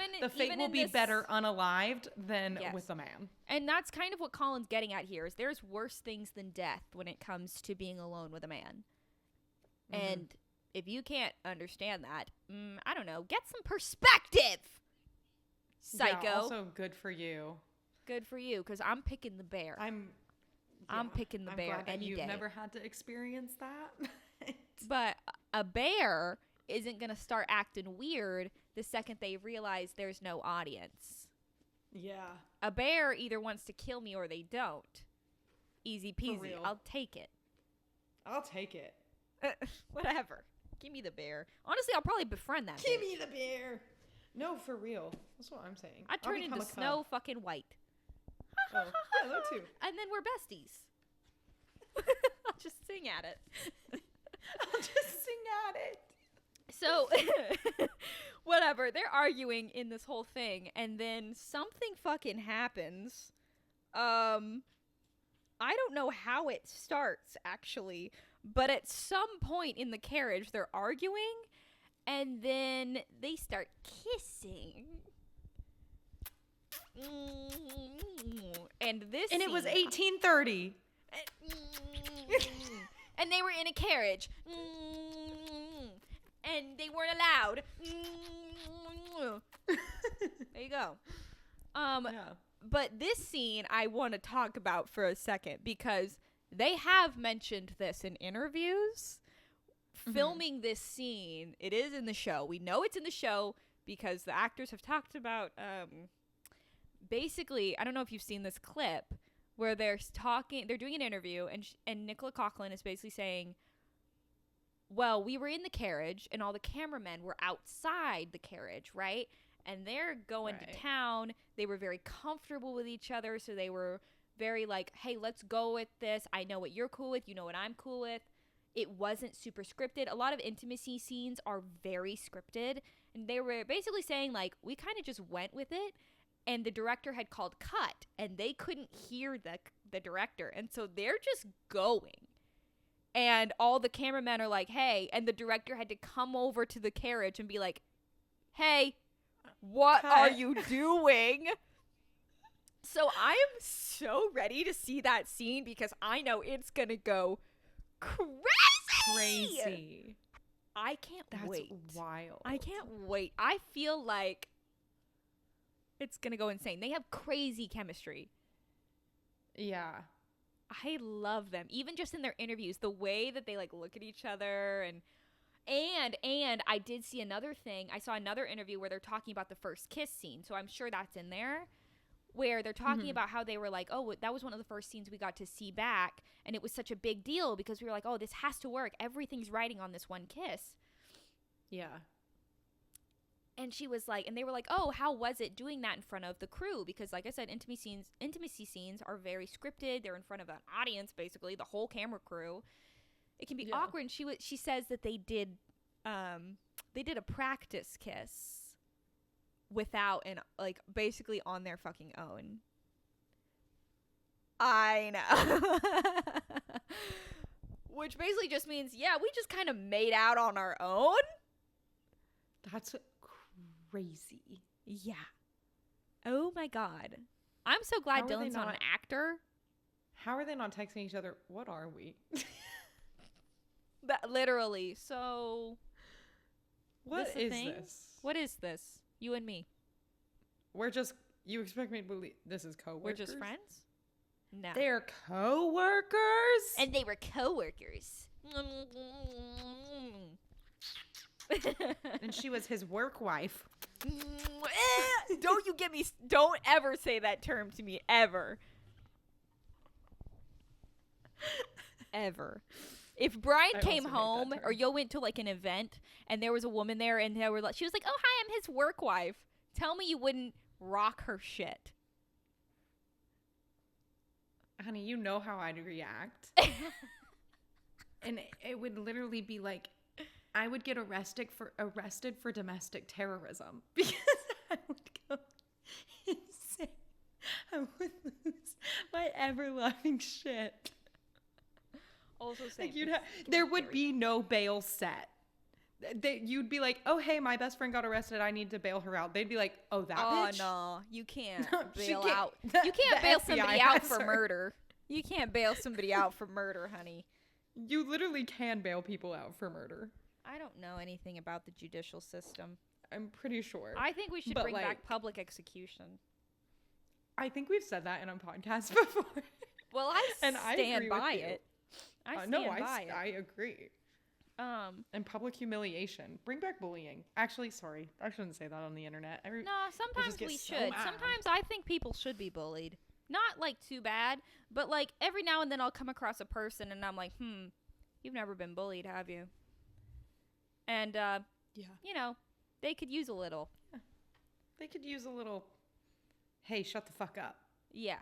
will be better unalived than with a man. And that's kind of what Colin's getting at here, is there's worse things than death when it comes to being alone with a man. Mm-hmm. And if you can't understand that, I don't know, get some perspective, psycho. Yeah, also good for you. Good for you, because I'm picking the bear. I'm picking the bear any day. You've never had to experience that. But a bear isn't going to start acting weird the second they realize there's no audience. Yeah. A bear either wants to kill me or they don't. Easy peasy. I'll take it. Whatever. Give me the bear. Honestly, I'll probably befriend that Give me the bear. No, for real. That's what I'm saying. I'd turn into Snow fucking White. Oh, yeah, that too. And then we're besties. I'll just sing at it. So, whatever. They're arguing in this whole thing, and then something fucking happens. I don't know how it starts, actually. But at some point in the carriage, they're arguing, and then they start kissing. And it was 1830. And they were in a carriage. And they weren't allowed. There you go. But this scene I want to talk about for a second because they have mentioned this in interviews. Filming this scene, it is in the show. We know it's in the show because the actors have talked about basically, I don't know if you've seen this clip where they're doing an interview and Nicola Coughlan is basically saying, well, we were in the carriage and all the cameramen were outside the carriage, right? And they're going to town. They were very comfortable with each other, so they were very like, hey, let's go with this. I know what you're cool with. You know what I'm cool with. It wasn't super scripted. A lot of intimacy scenes are very scripted. And they were basically saying, like, we kind of just went with it. And the director had called cut. And they couldn't hear the director. And so they're just going. And all the cameramen are like, hey. And the director had to come over to the carriage and be like, hey, what are you doing? So I am so ready to see that scene because I know it's going to go crazy. I can't wait. That's wild. I can't wait. I feel like it's going to go insane. They have crazy chemistry. Yeah. I love them. Even just in their interviews, the way that they like look at each other and I did see another thing. I saw another interview where they're talking about the first kiss scene. So I'm sure that's in there. Where they're talking about how they were like, oh, that was one of the first scenes we got to see back. And it was such a big deal because we were like, oh, this has to work. Everything's riding on this one kiss. Yeah. And she was like, and they were like, oh, how was it doing that in front of the crew? Because like I said, intimacy scenes are very scripted. They're in front of an audience, basically, the whole camera crew. It can be awkward. And she says that they did a practice kiss. Without and like basically on their fucking own. I know. Which basically just means, yeah, we just kind of made out on our own. That's crazy. Yeah. Oh my God. I'm so glad Dylan's not an actor. How are they not texting each other? What are we? That literally. So what is this? What is this? You and me. You expect me to believe this is coworkers? We're just friends? No. They're coworkers? And they were coworkers. And she was his work wife. Don't ever say that term to me, ever. Ever. If Brian came home or you went to like an event and there was a woman there and she was like, oh, hi, I'm his work wife. Tell me you wouldn't rock her shit. Honey, you know how I'd react. And it would literally be like, I would get arrested for domestic terrorism because I would go insane. I would lose my ever-loving shit. Also saying like there would be no bail set. You'd be like, oh, hey, my best friend got arrested. I need to bail her out. They'd be like, oh, that bitch? Oh, no. You can't bail can't. out. You can't bail somebody out for murder. You can't bail somebody out for murder, honey. You literally can bail people out for murder. I don't know anything about the judicial system. I'm pretty sure. I think we should bring back public execution. I think we've said that in a podcast before. Well, I stand by it. I agree. And public humiliation. Bring back bullying. Actually, sorry. I shouldn't say that on the internet. No, sometimes we should. Sometimes I think people should be bullied. Not like too bad, but like every now and then I'll come across a person and I'm like, you've never been bullied, have you? And, you know, they could use a little. Yeah. They could use a little, hey, shut the fuck up. Yeah.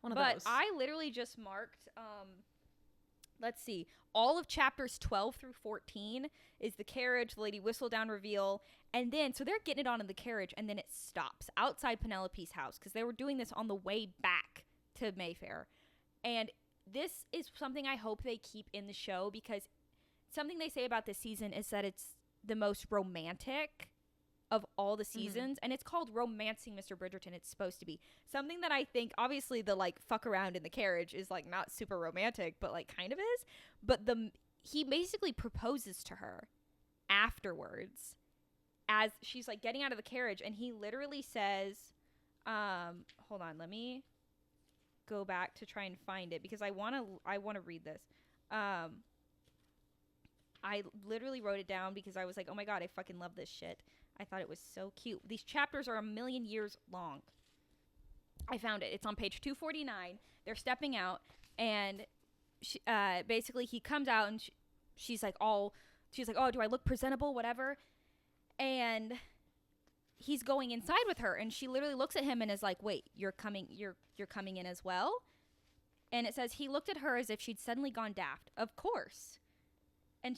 One of those. But I literally just marked, let's see, all of chapters 12 through 14 is the carriage, the Lady Whistledown reveal, and then, so they're getting it on in the carriage, and then it stops outside Penelope's house, because they were doing this on the way back to Mayfair. And this is something I hope they keep in the show, because something they say about this season is that it's the most romantic of all the seasons, and it's called Romancing Mr. Bridgerton. It's supposed to be something that I think, obviously, the like fuck around in the carriage is like not super romantic, but like kind of is. But he basically proposes to her afterwards as she's like getting out of the carriage, and he literally says, hold on, let me go back to try and find it, because I want to read this. I literally wrote it down because I was like, oh my god, I fucking love this shit. I thought it was so cute. These chapters are 1,000,000 years long. I found it. It's on page 249. They're stepping out, and she, basically he comes out, and she's like, oh, do I look presentable? Whatever. And he's going inside with her, and she literally looks at him and is like, wait, you're coming in as well? And it says he looked at her as if she'd suddenly gone daft. Of course. And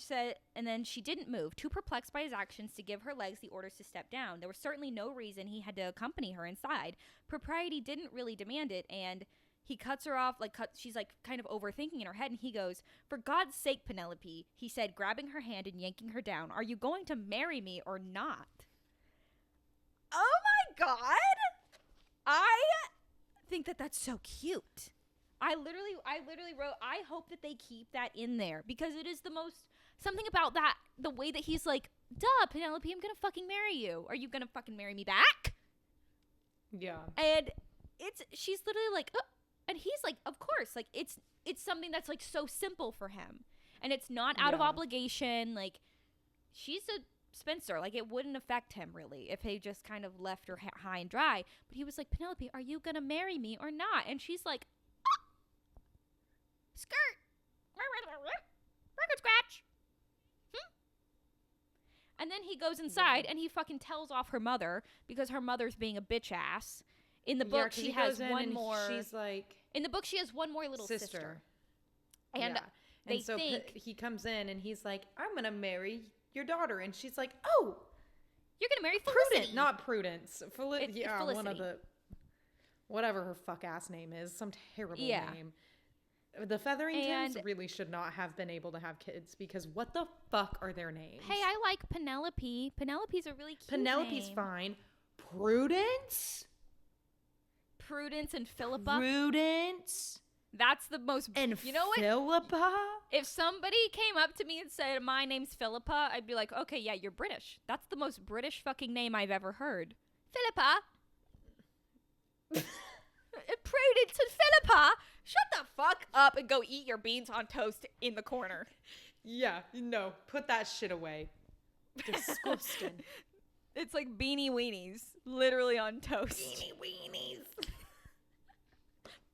then she didn't move, too perplexed by his actions to give her legs the orders to step down. There was certainly no reason he had to accompany her inside. Propriety didn't really demand it, and he cuts her off, she's like kind of overthinking in her head, and he goes, "For God's sake, Penelope," he said, grabbing her hand and yanking her down, "are you going to marry me or not?" Oh my god! I think that that's so cute. I literally wrote, I hope that they keep that in there, because it is the most, something about that, the way that he's like, duh, Penelope, I'm gonna fucking marry you. Are you gonna fucking marry me back? Yeah. And she's literally like, oh, and he's like, of course, like, it's something that's like so simple for him. And it's not out of obligation. Like, she's a spinster. Like, it wouldn't affect him really if he just kind of left her high and dry. But he was like, Penelope, are you gonna marry me or not? And she's like, skirt, record scratch. And then he goes inside and he fucking tells off her mother, because her mother's being a bitch ass. In the book, she has one more. She's like, in the book, she has one more little sister. And they think he comes in and he's like, "I'm gonna marry your daughter," and she's like, "Oh, you're gonna marry Felicity." Prudence, not Prudence. Felicity. One of the, whatever her fuck ass name is, some terrible name. The Featheringtons really should not have been able to have kids, because what the fuck are their names? Hey, I like Penelope. Penelope's a really cute Penelope's name. fine. Prudence and Philippa. Prudence. That's the most. And you know what? Philippa? If somebody came up to me and said, "My name's Philippa," I'd be like, "Okay, yeah, you're British. That's the most British fucking name I've ever heard." Philippa. Prudence and Philippa. Shut the fuck up and go eat your beans on toast in the corner. Yeah, no, put that shit away. Disgusting. It's like beanie weenies, literally on toast. Beanie weenies.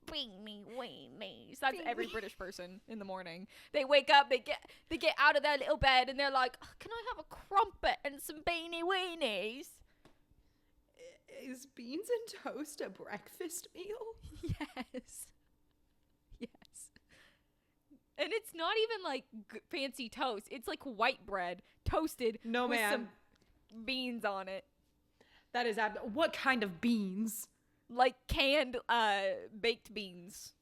Beanie weenies. That's every British person in the morning. They wake up, they get out of their little bed, and they're like, oh, "Can I have a crumpet and some beanie weenies?" Is beans and toast a breakfast meal? Yes. Yes. And it's not even like fancy toast. It's like white bread toasted with some beans on it. That is what kind of beans? Like canned baked beans.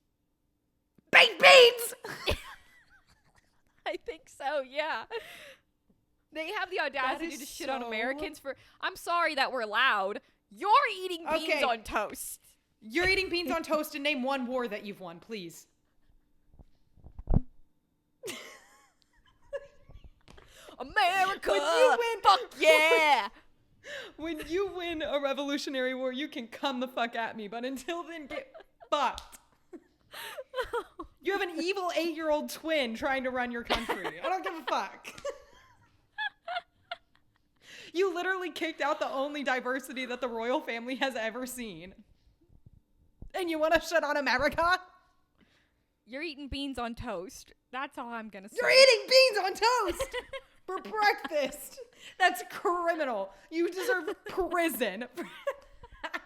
Baked beans. I think so, yeah. They have the audacity to shit on Americans for, I'm sorry that we're loud. You're eating beans on toast. You're eating beans on toast, and name one war that you've won, please. America! When you win, fuck yeah! When you win a Revolutionary War, you can come the fuck at me, but until then, get fucked. You have an evil 8-year-old twin trying to run your country. I don't give a fuck. You literally kicked out the only diversity that the royal family has ever seen. And you want to shut on America? You're eating beans on toast. That's all I'm going to say. You're eating beans on toast for breakfast. That's criminal. You deserve prison for that.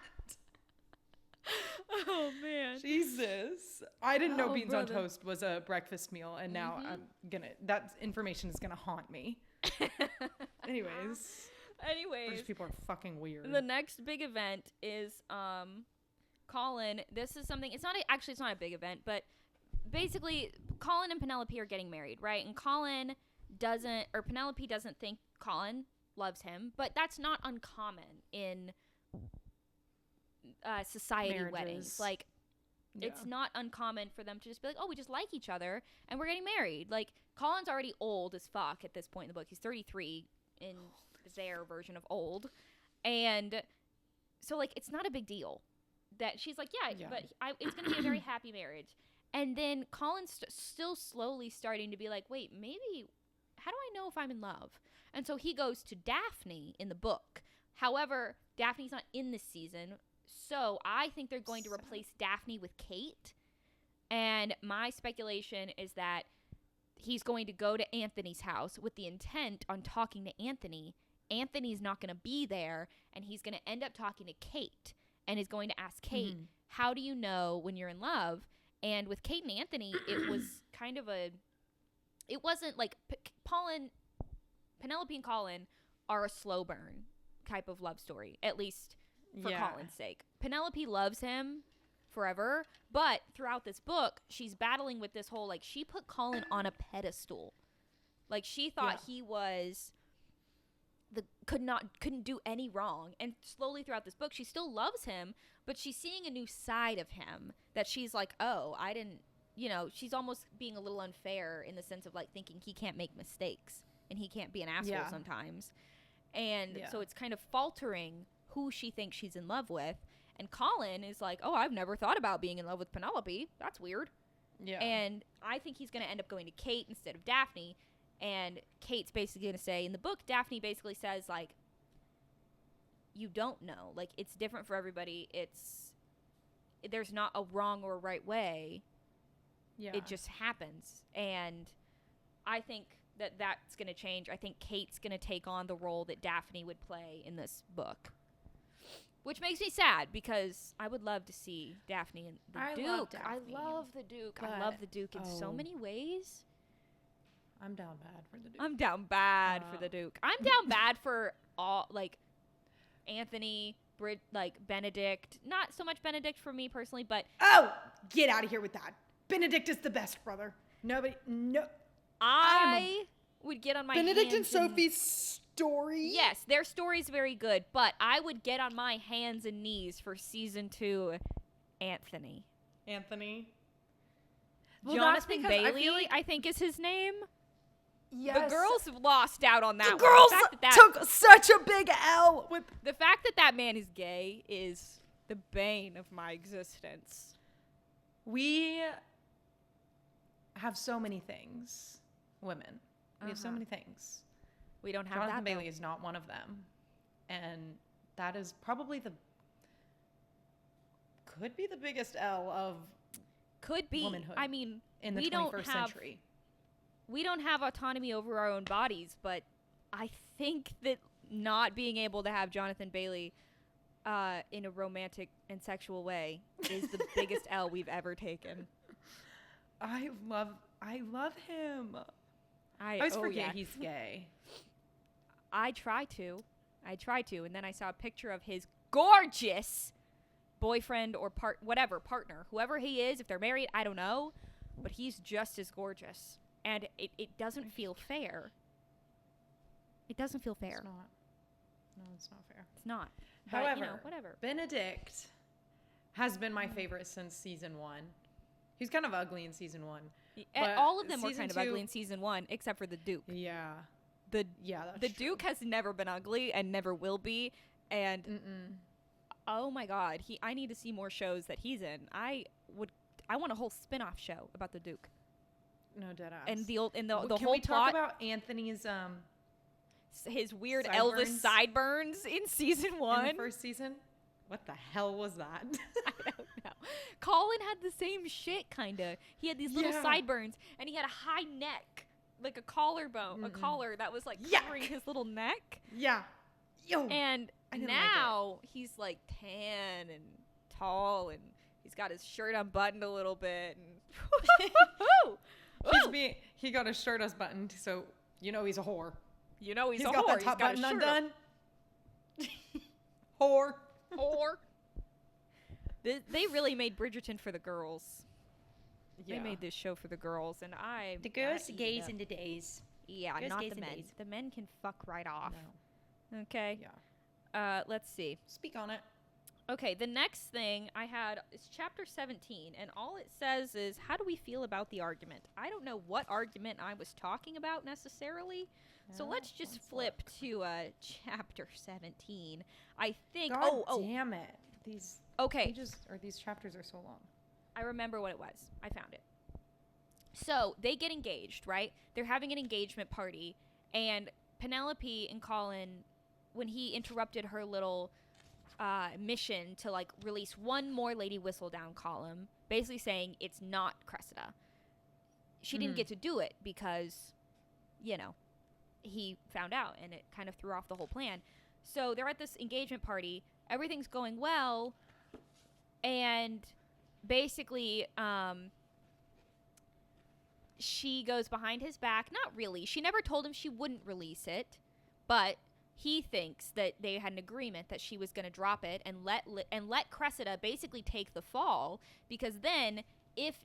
Oh, man. Jesus. I didn't know beans on toast was a breakfast meal, and now that information is going to haunt me. Anyways. British people are fucking weird. The next big event is Colin. This is something, it's not a big event, but basically, Colin and Penelope are getting married, right? And Penelope doesn't think Colin loves him, but that's not uncommon in society Marriages. weddings. Like, it's not uncommon for them to just be like, oh, we just like each other and we're getting married. Like, Colin's already old as fuck at this point in the book. He's 33 in their version of old. And so, like, it's not a big deal that she's like, but it's going to be a very happy marriage. And then Colin's still slowly starting to be like, wait, maybe, how do I know if I'm in love? And so he goes to Daphne in the book. However, Daphne's not in this season. So I think they're going to replace Daphne with Kate. And my speculation is that he's going to go to Anthony's house with the intent on talking to Anthony. Anthony's not going to be there, and he's going to end up talking to Kate and is going to ask Kate, how do you know when you're in love? And with Kate and Anthony, it was kind of it wasn't like Penelope and Colin are a slow burn type of love story, at least for Colin's sake. Penelope loves him forever, but throughout this book, she's battling with this whole, like, she put Colin on a pedestal. Like, she thought he was couldn't do any wrong. And slowly throughout this book, she still loves him, but she's seeing a new side of him that she's like, oh, I didn't, she's almost being a little unfair in the sense of, like, thinking he can't make mistakes and he can't be an asshole sometimes. And so it's kind of faltering who she thinks she's in love with. And Colin is like, oh, I've never thought about being in love with Penelope. That's weird. Yeah. And I think he's going to end up going to Kate instead of Daphne. And Kate's basically going to say, in the book, Daphne basically says, like, you don't know. Like, it's different for everybody. There's not a wrong or right way. Yeah. It just happens. And I think that's going to change. I think Kate's going to take on the role that Daphne would play in this book. Which makes me sad because I would love to see Daphne and the Duke. I love the Duke. I love the Duke in so many ways. I'm down bad for the Duke. I'm down bad for the Duke. I'm down bad for all, like, Anthony, Benedict. Not so much Benedict for me personally, but... Oh, get out of here with that. Benedict is the best brother. I would get on my Benedict hands and Sophie's story. Yes, their story's very good, but I would get on my hands and knees for season 2 Anthony. Well, Jonathan Bailey, I think is his name. Yes. The girls lost out on that. The girls took such a big L. With the fact that man is gay is the bane of my existence. We have so many things, women. We have so many things. We don't have Jonathan that, Bailey is not one of them. And that is probably could be the biggest L of womanhood. I mean, in the 21st century. We don't have autonomy over our own bodies, but I think that not being able to have Jonathan Bailey in a romantic and sexual way is the biggest L we've ever taken. I love him. I always forget he's gay. I try to, and then I saw a picture of his gorgeous boyfriend or partner, whoever he is. If they're married, I don't know, but he's just as gorgeous, and it doesn't feel fair. It doesn't feel fair. It's not. No, it's not fair. It's not. However, but, whatever. Benedict has been my favorite since season 1. He was kind of ugly in season 1. All of them were kind of ugly in season 1, except for the Duke. Yeah. The that's Duke has never been ugly and never will be. And oh my God, I need to see more shows that he's in. I want a whole spin-off show about the Duke. No, dead ass. And the whole Can we talk about Anthony's his weird sideburns? Elvis sideburns in season 1? In the first season? What the hell was that? I don't know. Colin had the same shit, kind of. He had these little sideburns, and he had a high neck, like a collarbone, a collar that was like covering his little neck. Yeah. And now he's like tan and tall, and he's got his shirt unbuttoned a little bit. And he got his shirt unbuttoned, so he's a whore. He's a whore. He's got the top button undone. Whore. They really made Bridgerton for the girls. They made this show for the girls, and The girls gaze into days. Yeah, girls not gaze the in men. days. The men can fuck right off. No. Okay. Yeah. Let's see. Speak on it. Okay, the next thing I had is chapter 17, and all it says is, how do we feel about the argument? I don't know what argument I was talking about necessarily, so let's just flip to chapter 17. I think... God damn it. These pages, or these chapters are so long. I remember what it was. I found it. So, they get engaged, right? They're having an engagement party, and Penelope and Colin, when he interrupted her little... mission to like release one more Lady Whistledown column, basically saying it's not Cressida. She didn't get to do it because, you know, he found out, and it kind of threw off the whole plan. So they're at this engagement party, everything's going well, and basically she goes behind his back. Not really. She never told him she wouldn't release it, but he thinks that they had an agreement that she was going to drop it and let Cressida basically take the fall, because then if,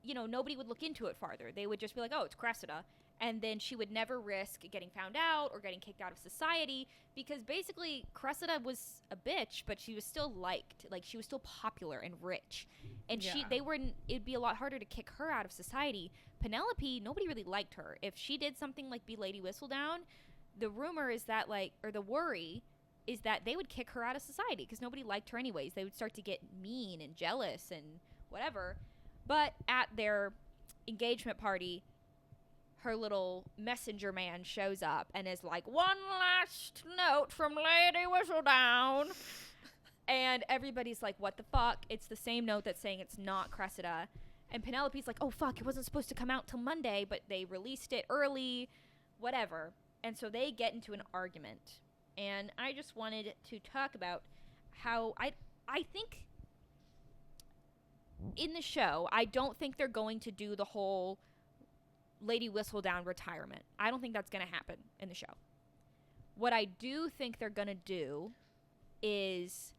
you know, nobody would look into it farther. They would just be like, oh, it's Cressida. And then she would never risk getting found out or getting kicked out of society, because basically Cressida was a bitch, but she was still liked. Like, she was still popular and rich. And it'd be a lot harder to kick her out of society. Penelope, nobody really liked her. If she did something like be Lady Whistledown, the rumor is that, like, or the worry is that they would kick her out of society because nobody liked her anyways. They would start to get mean and jealous and whatever. But at their engagement party, her little messenger man shows up and is like, one last note from Lady Whistledown. And everybody's like, what the fuck? It's the same note that's saying it's not Cressida. And Penelope's like, oh, fuck, it wasn't supposed to come out till Monday, but they released it early, whatever. And so they get into an argument. And I just wanted to talk about how I think in the show, I don't think they're going to do the whole Lady Whistledown retirement. I don't think that's going to happen in the show. What I do think they're going to do is,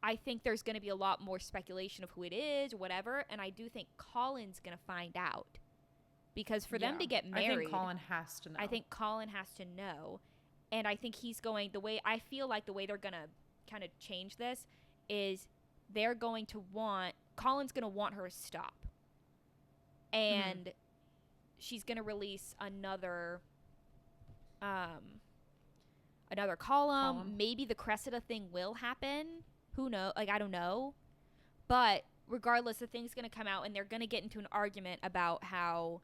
I think there's going to be a lot more speculation of who it is or whatever. And I do think Colin's going to find out. Because for them to get married, I think Colin has to know. I think Colin has to know. And I think he's going, I feel like the way they're going to kind of change this is they're going to Colin's going to want her to stop. And she's going to release another column. Maybe the Cressida thing will happen. Who knows? Like, I don't know. But regardless, the thing's going to come out and they're going to get into an argument about how,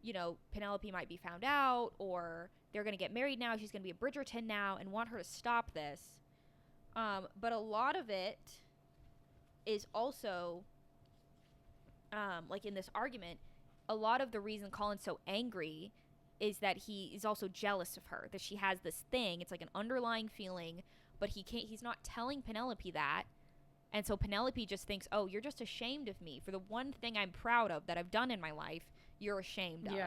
you know, Penelope might be found out, or they're going to get married now. She's going to be a Bridgerton now and want her to stop this. But a lot of it is also, like in this argument, a lot of the reason Colin's so angry is that he is also jealous of her, that she has this thing. It's like an underlying feeling, but he's not telling Penelope that. And so Penelope just thinks, oh, you're just ashamed of me for the one thing I'm proud of that I've done in my life. You're ashamed of.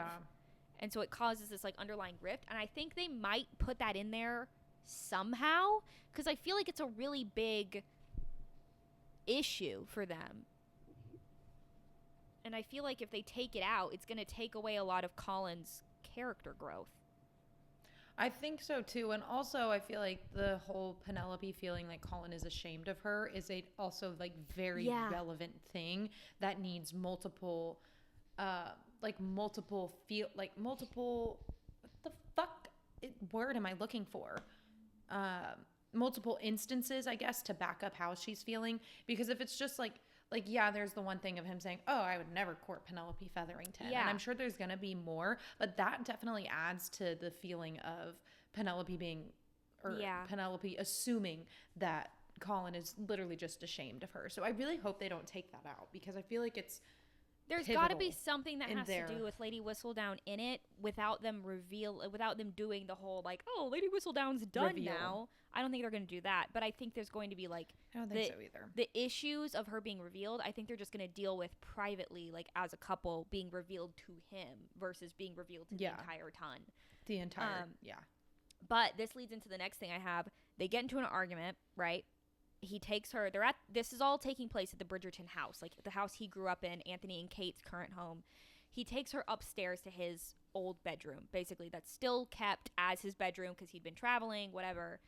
And so it causes this like underlying rift. And I think they might put that in there somehow, because I feel like it's a really big issue for them. And I feel like if they take it out, it's going to take away a lot of Colin's character growth. I think so too. And also I feel like the whole Penelope feeling like Colin is ashamed of her is a also like very relevant thing that needs multiple word am I looking for? Multiple instances, I guess, to back up how she's feeling. Because if it's just like, there's the one thing of him saying, oh, I would never court Penelope Featherington. Yeah. And I'm sure there's going to be more, but that definitely adds to the feeling of Penelope Penelope assuming that Colin is literally just ashamed of her. So I really hope they don't take that out, because I feel like there's got to be something that has to do with Lady Whistledown in it without them doing the whole like, oh, Lady Whistledown's done now. I don't think they're going to do that, but I think there's going to be like I don't think so either. The issues of her being revealed, I think they're just going to deal with privately, like as a couple, being revealed to him versus being revealed to the entire ton. The entire But this leads into the next thing I have. They get into an argument, right? he takes her. This is all taking place at the Bridgerton house, like the house he grew up in, Anthony and Kate's current home. He takes her upstairs to his old bedroom, basically, that's still kept as his bedroom because he'd been traveling, whatever.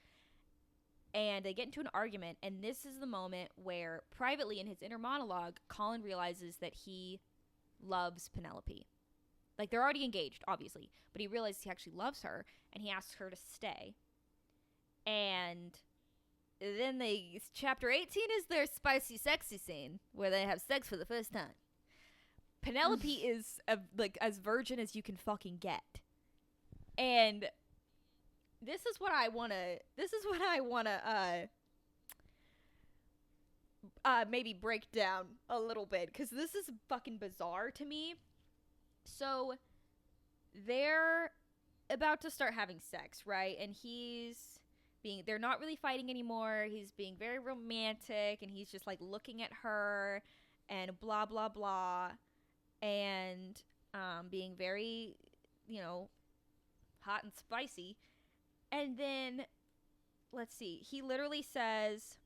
And they get into an argument, and this is the moment where, privately in his inner monologue, Colin realizes that he loves Penelope. Like, they're already engaged, obviously, but he realizes he actually loves her, and he asks her to stay. And then chapter 18 is their spicy, sexy scene, where they have sex for the first time. Penelope is, as virgin as you can fucking get. And this is what I want to maybe break down a little bit, because this is fucking bizarre to me. So they're about to start having sex, right? And they're not really fighting anymore. He's being very romantic, and he's just like looking at her and blah blah blah, and being very, hot and spicy. And then, let's see, he literally says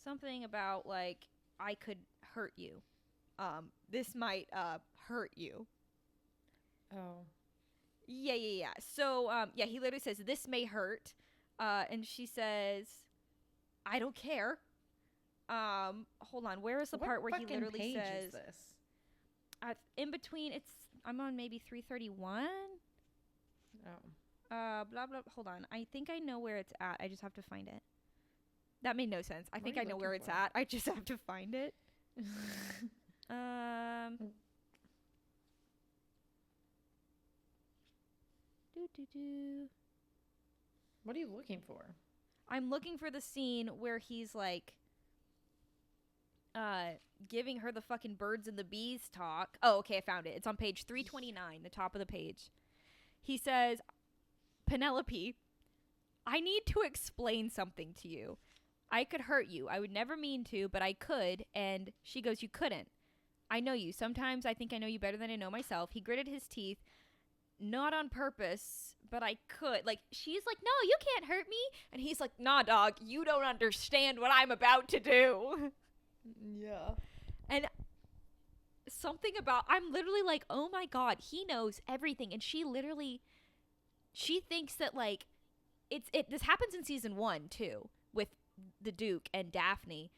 something about, like, I could hurt you. This might hurt you. Oh. Yeah. So, he literally says, this may hurt. And she says, I don't care. Hold on, where is the part where he literally says... Is this? In between, I'm on maybe 331. Oh. Blah blah. Hold on. I think I know where it's at. I just have to find it. That made no sense. I think I know where it's at. I just have to find it. What are you looking for? I'm looking for the scene where he's like giving her the fucking birds and the bees talk. Oh, okay, I found it. It's on page 329, the top of the page. He says, Penelope, I need to explain something to you. I could hurt you. I would never mean to, but I could. And she goes, you couldn't. I know you. Sometimes I think I know you better than I know myself. He gritted his teeth. Not on purpose, but I could. Like, she's like, no, you can't hurt me. And he's like, nah, dog, you don't understand what I'm about to do. Yeah. And something about, I'm literally like, oh my God, he knows everything. And she thinks that, like, this happens in season 1 too, with the Duke and Daphne.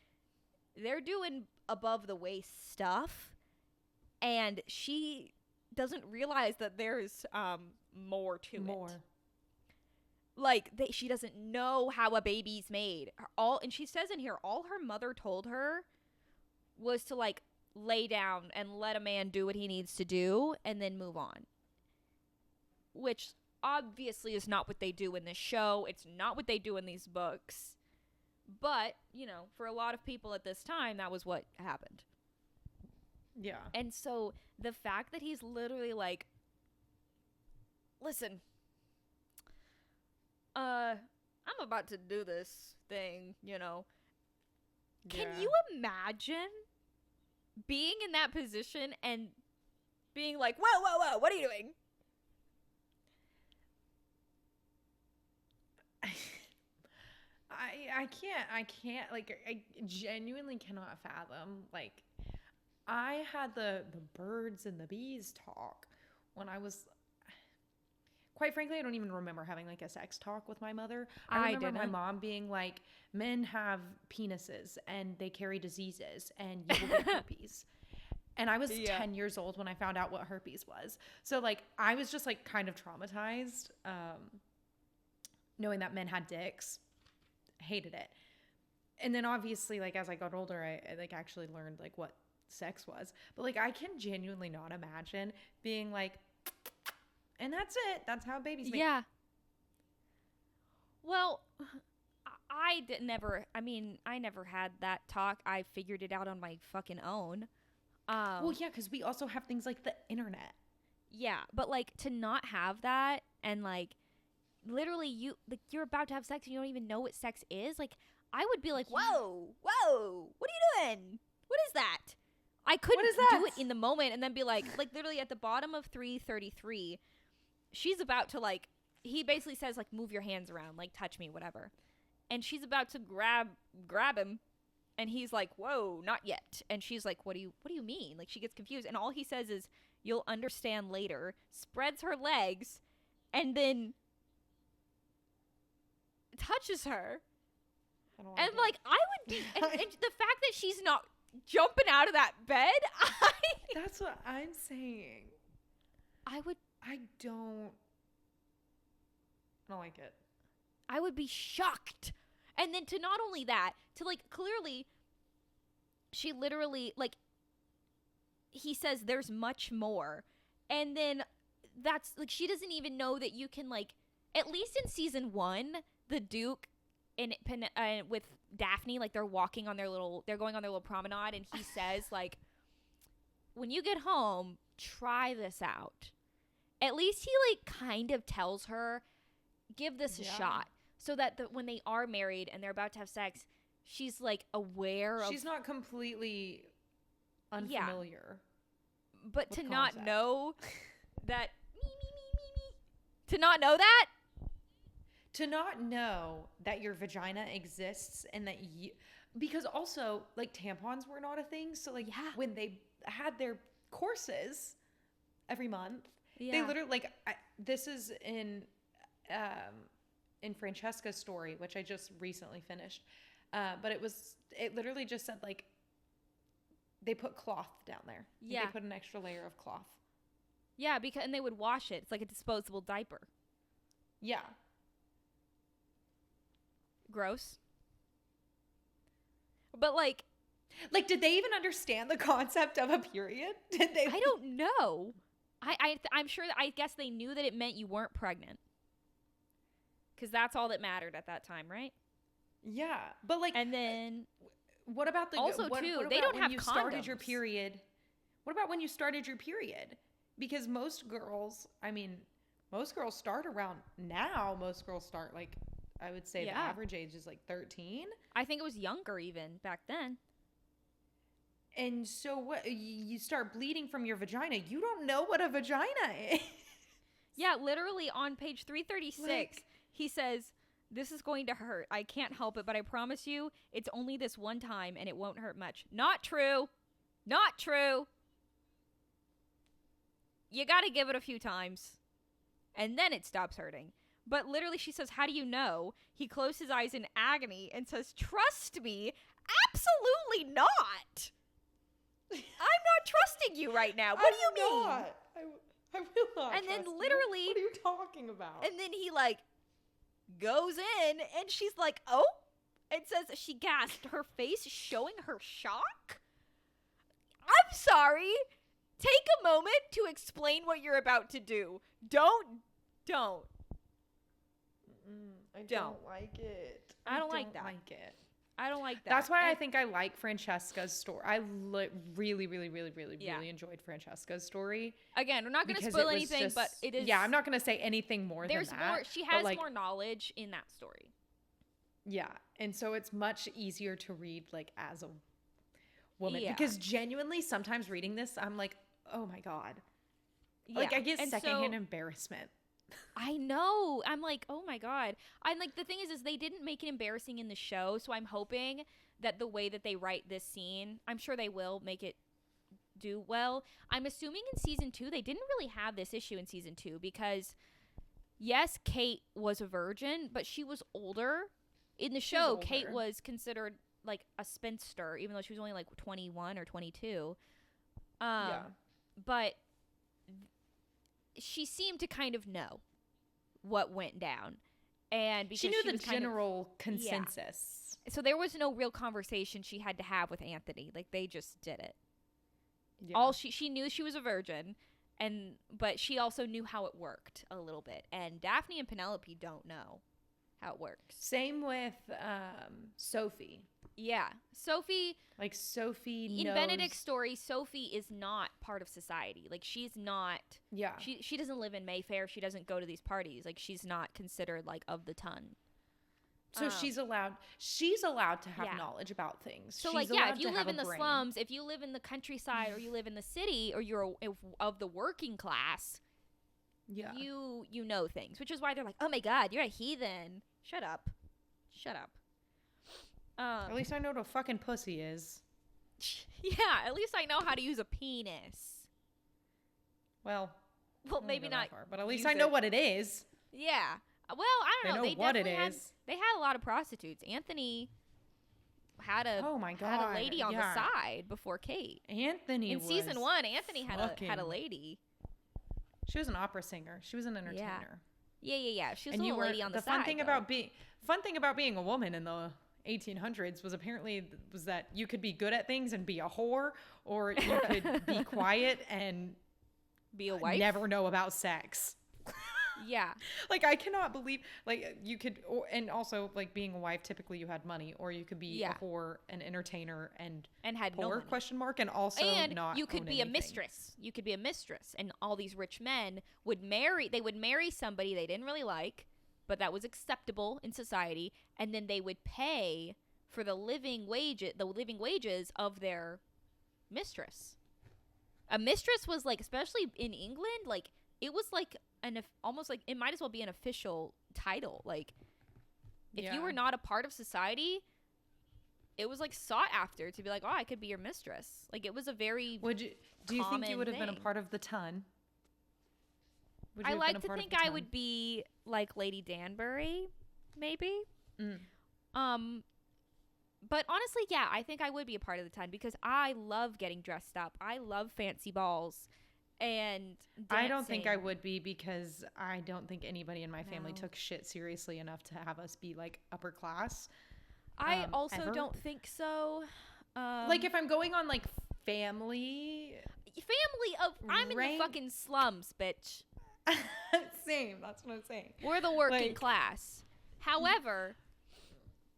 They're doing above the waist stuff, and she doesn't realize that there's more to it. Like, she doesn't know how a baby's made. And she says in here, all her mother told her was to, like, lay down and let a man do what he needs to do and then move on. Which obviously is not what they do in this show. It's not what they do in these books. But, for a lot of people at this time, that was what happened. Yeah. And so the fact that he's literally like, listen, I'm about to do this thing, Can you imagine being in that position and being like, whoa, what are you doing? I can't, like, I genuinely cannot fathom, like, I had the birds and the bees talk when I was, quite frankly, I don't even remember having, like, a sex talk with my mother. I remember my mom being like, men have penises and they carry diseases and you will get herpes. And I was 10 years old when I found out what herpes was. So, like, I was just, like, kind of traumatized, knowing that men had dicks. Hated it. And then obviously, like, as I got older, I like actually learned, like, what sex was. But, like, I can genuinely not imagine being like, and that's it. That's how babies make. Yeah. Well, I never had that talk. I figured it out on my fucking own. Well, yeah, because we also have things like the internet. Yeah, but, like, to not have that and, like, literally you're about to have sex and you don't even know what sex is. Like, I would be like, whoa, what are you doing? What is that? I couldn't do it in the moment and then be like literally at the bottom of 333, she's about to, like, he basically says, like, move your hands around, like, touch me, whatever. and she's about to grab him, and he's like, whoa, not yet. And she's like, what do you mean? Like, she gets confused, and all he says is, you'll understand later, spreads her legs, and then touches her. And like, I would be, and the fact that she's not jumping out of that bed, that's what I'm saying. I don't like it. I would be shocked. And then to not only that, to like, clearly, she literally, like, he says there's much more. And then that's, like, she doesn't even know that you can, like, at least in season 1, the Duke with Daphne, like, they're going on their little promenade, and he says, like, when you get home, try this out. At least he, like, kind of tells her, give this a shot, so that when they are married and they're about to have sex, she's, like, aware of... She's not completely unfamiliar. But to not know that... To not know that? To not know that your vagina exists and that you... Because also, like, tampons were not a thing. So, like, when they had their courses every month, they literally, like, this is in Francesca's story, which I just recently finished. But it literally just said, like, they put cloth down there. Yeah. They put an extra layer of cloth. Yeah, and they would wash it. It's like a disposable diaper. Yeah. Gross. But like, did they even understand the concept of a period? Did they? I don't know. I'm sure that, I guess they knew that it meant you weren't pregnant. Because that's all that mattered at that time, right? Yeah. But like, and then what about the also what, too? What they don't have you condoms. Started your period? What about when you started your period? Because most girls start around now. Most girls start, like, I would say the average age is like 13. I think it was younger even back then. And so what? You start bleeding from your vagina. You don't know what a vagina is. Yeah, literally on page 336, he says, this is going to hurt. I can't help it, but I promise you it's only this one time and it won't hurt much. Not true. Not true. You got to give it a few times. And then it stops hurting. But literally, she says, how do you know? He closed his eyes in agony and says, trust me. Absolutely not. I'm not trusting you right now. What do you mean? I will not. And then literally... What are you talking about? And then he, like, goes in, and she's like, oh? It says she gasped, her face showing her shock. I'm sorry. Take a moment to explain what you're about to do. Don't. I don't like it. I don't like that. I don't like that. That's why I think I like Francesca's story. I really enjoyed Francesca's story. Again, we're not going to spoil anything, but it is... Yeah, I'm not going to say anything more than that. There's more. She has more knowledge in that story. Yeah, and so it's much easier to read, like, as a woman. Yeah. Because genuinely, sometimes reading this, I'm like, oh my God. Yeah. Like, I get secondhand embarrassment. I know. I'm like, oh my God. I'm like, the thing is they didn't make it embarrassing in the show, so I'm hoping that the way that they write this scene, I'm sure they will make it do well. I'm assuming in season 2, they didn't really have this issue in season 2 because, yes, Kate was a virgin, but she was older. In the show, Kate was considered like a spinster, even though she was only like 21 or 22. But she seemed to kind of know what went down, and because she knew the general consensus. Yeah. So there was no real conversation she had to have with Anthony. Like, they just did it. Yeah. All she knew she was a virgin, but she also knew how it worked a little bit. And Daphne and Penelope don't know how it works. Same with Sophie. Yeah. Sophie knows. In Benedict's story, Sophie is not part of society. Like, she's not. Yeah. She doesn't live in Mayfair. She doesn't go to these parties. Like, she's not considered, like, of the ton. So she's allowed to have knowledge about things. So, like, yeah, if you live in the slums, if you live in the countryside, or you live in the city, or you're of the working class, you know things. Which is why they're like, oh my God, you're a heathen. Shut up. At least I know what a fucking pussy is. Yeah, at least I know how to use a penis. Well, maybe not. Far, but at least I know what it is. Yeah. Well, I don't know. They know what it is. They had a lot of prostitutes. Anthony had a lady on the side before Kate. Anthony in season 1. Anthony had a lady. She was an opera singer. She was an entertainer. Yeah. She was a little lady on the side. Fun thing about being a woman in the 1800s was that you could be good at things and be a whore, or you could be quiet and be a wife. Never know about sex. Yeah. Like, I cannot believe, like, you could, and also, like, being a wife, typically you had money, or you could be a whore, an entertainer, and had poor, no money. Question mark, and also not you could be anything. a mistress. You could be a mistress, and all these rich men would marry somebody they didn't really like, but that was acceptable in society, and then they would pay for the living wages of their mistress. A mistress was, like, especially in England, like, it was like almost like it might as well be an official title. Like, if you were not a part of society, it was like sought after to be like, oh, I could be your mistress. Like, it was a very do you think you would have been a part of the ton? I like to think I would be like Lady Danbury, maybe. But honestly, yeah, I think I would be a part of the ton because I love getting dressed up. I love fancy balls. And dancing. I don't think I would be because I don't think anybody in my family took shit seriously enough to have us be like upper class. I also don't think so. Like, if I'm going on like family I'm in the fucking slums, bitch. Same, that's what I'm saying. We're the working class. However,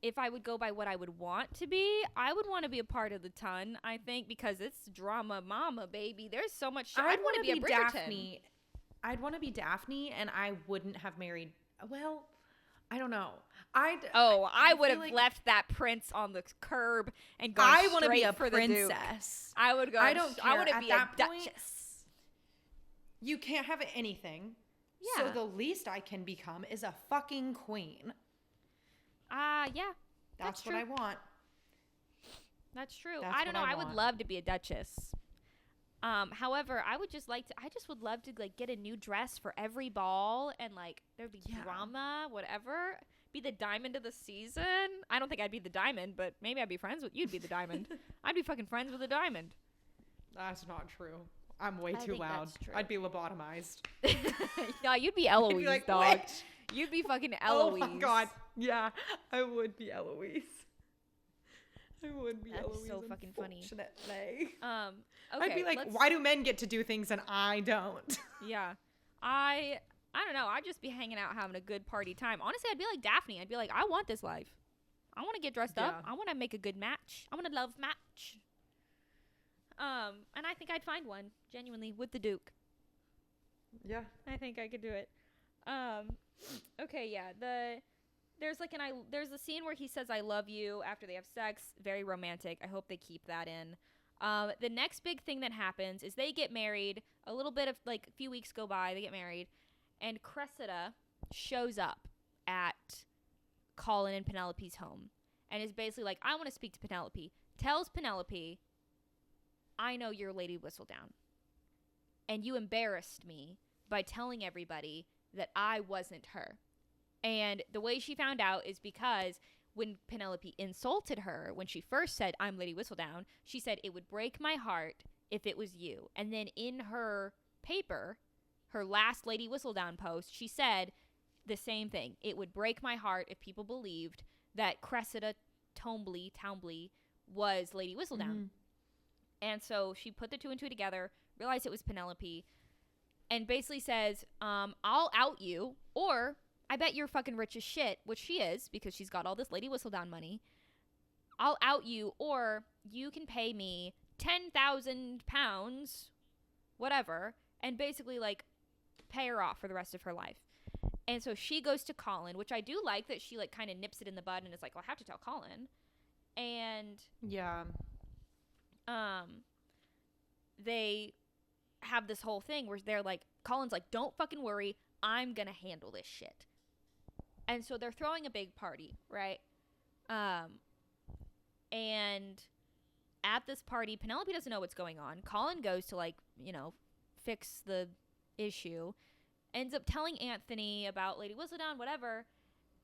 if I would go by what I would want to be, I would want to be a part of the ton, I think, because it's drama mama, baby. There's so much shit. I'd want to be a Bridgerton. Daphne. I'd want to be Daphne, and I wouldn't have married. Well, I don't know. I would have left that prince on the curb and gone I want to be a for princess. The Duke. I would go. I don't care. I want to be a duchess. You can't have anything. Yeah. So the least I can become is a fucking queen. Yeah. That's what I want. That's true. I don't know. I would love to be a duchess. However, I would just would love to like get a new dress for every ball, and like there'd be drama, whatever. Be the diamond of the season. I don't think I'd be the diamond, but maybe I'd be friends with you'd be the diamond. I'd be fucking friends with the diamond. That's not true. I'm way too loud. I'd be lobotomized. No, you'd be Eloise, be like, dog. Wait. You'd be fucking Eloise. Oh my god. Yeah, I would be Eloise. I would be That'd Eloise. Be so fucking funny. Okay, I'd be like, why do men get to do things and I don't? Yeah. I don't know. I'd just be hanging out having a good party time. Honestly, I'd be like Daphne. I'd be like, I want this life. I want to get dressed up. I want to make a good match. I want to love match. And I think I'd find one, genuinely, with the Duke. Yeah. I think I could do it. Okay, yeah. There's a scene where he says I love you after they have sex. Very romantic. I hope they keep that in. The next big thing that happens is they get married. A little bit of, like, a few weeks go by. They get married. And Cressida shows up at Colin and Penelope's home. And is basically like, I want to speak to Penelope. Tells Penelope, I know you're Lady Whistledown. And you embarrassed me by telling everybody that I wasn't her. And the way she found out is because when Penelope insulted her, when she first said, I'm Lady Whistledown, she said, it would break my heart if it was you. And then in her paper, her last Lady Whistledown post, she said the same thing. It would break my heart if people believed that Cressida Townbley was Lady Whistledown. Mm-hmm. And so she put the two and two together, realized it was Penelope, and basically says, I'll out you, or I bet you're fucking rich as shit, which she is, because she's got all this Lady Whistledown money. I'll out you, or you can pay me 10,000 pounds, whatever, and basically, like, pay her off for the rest of her life. And so she goes to Colin, which I do like that she, like, kind of nips it in the bud and is like, well, I have to tell Colin. And yeah. They have this whole thing where they're like, Colin's like, don't fucking worry, I'm gonna handle this shit. And so they're throwing a big party, right? And at this party, Penelope doesn't know what's going on. Colin goes to, like, you know, fix the issue. Ends up telling Anthony about Lady Whistledown, whatever.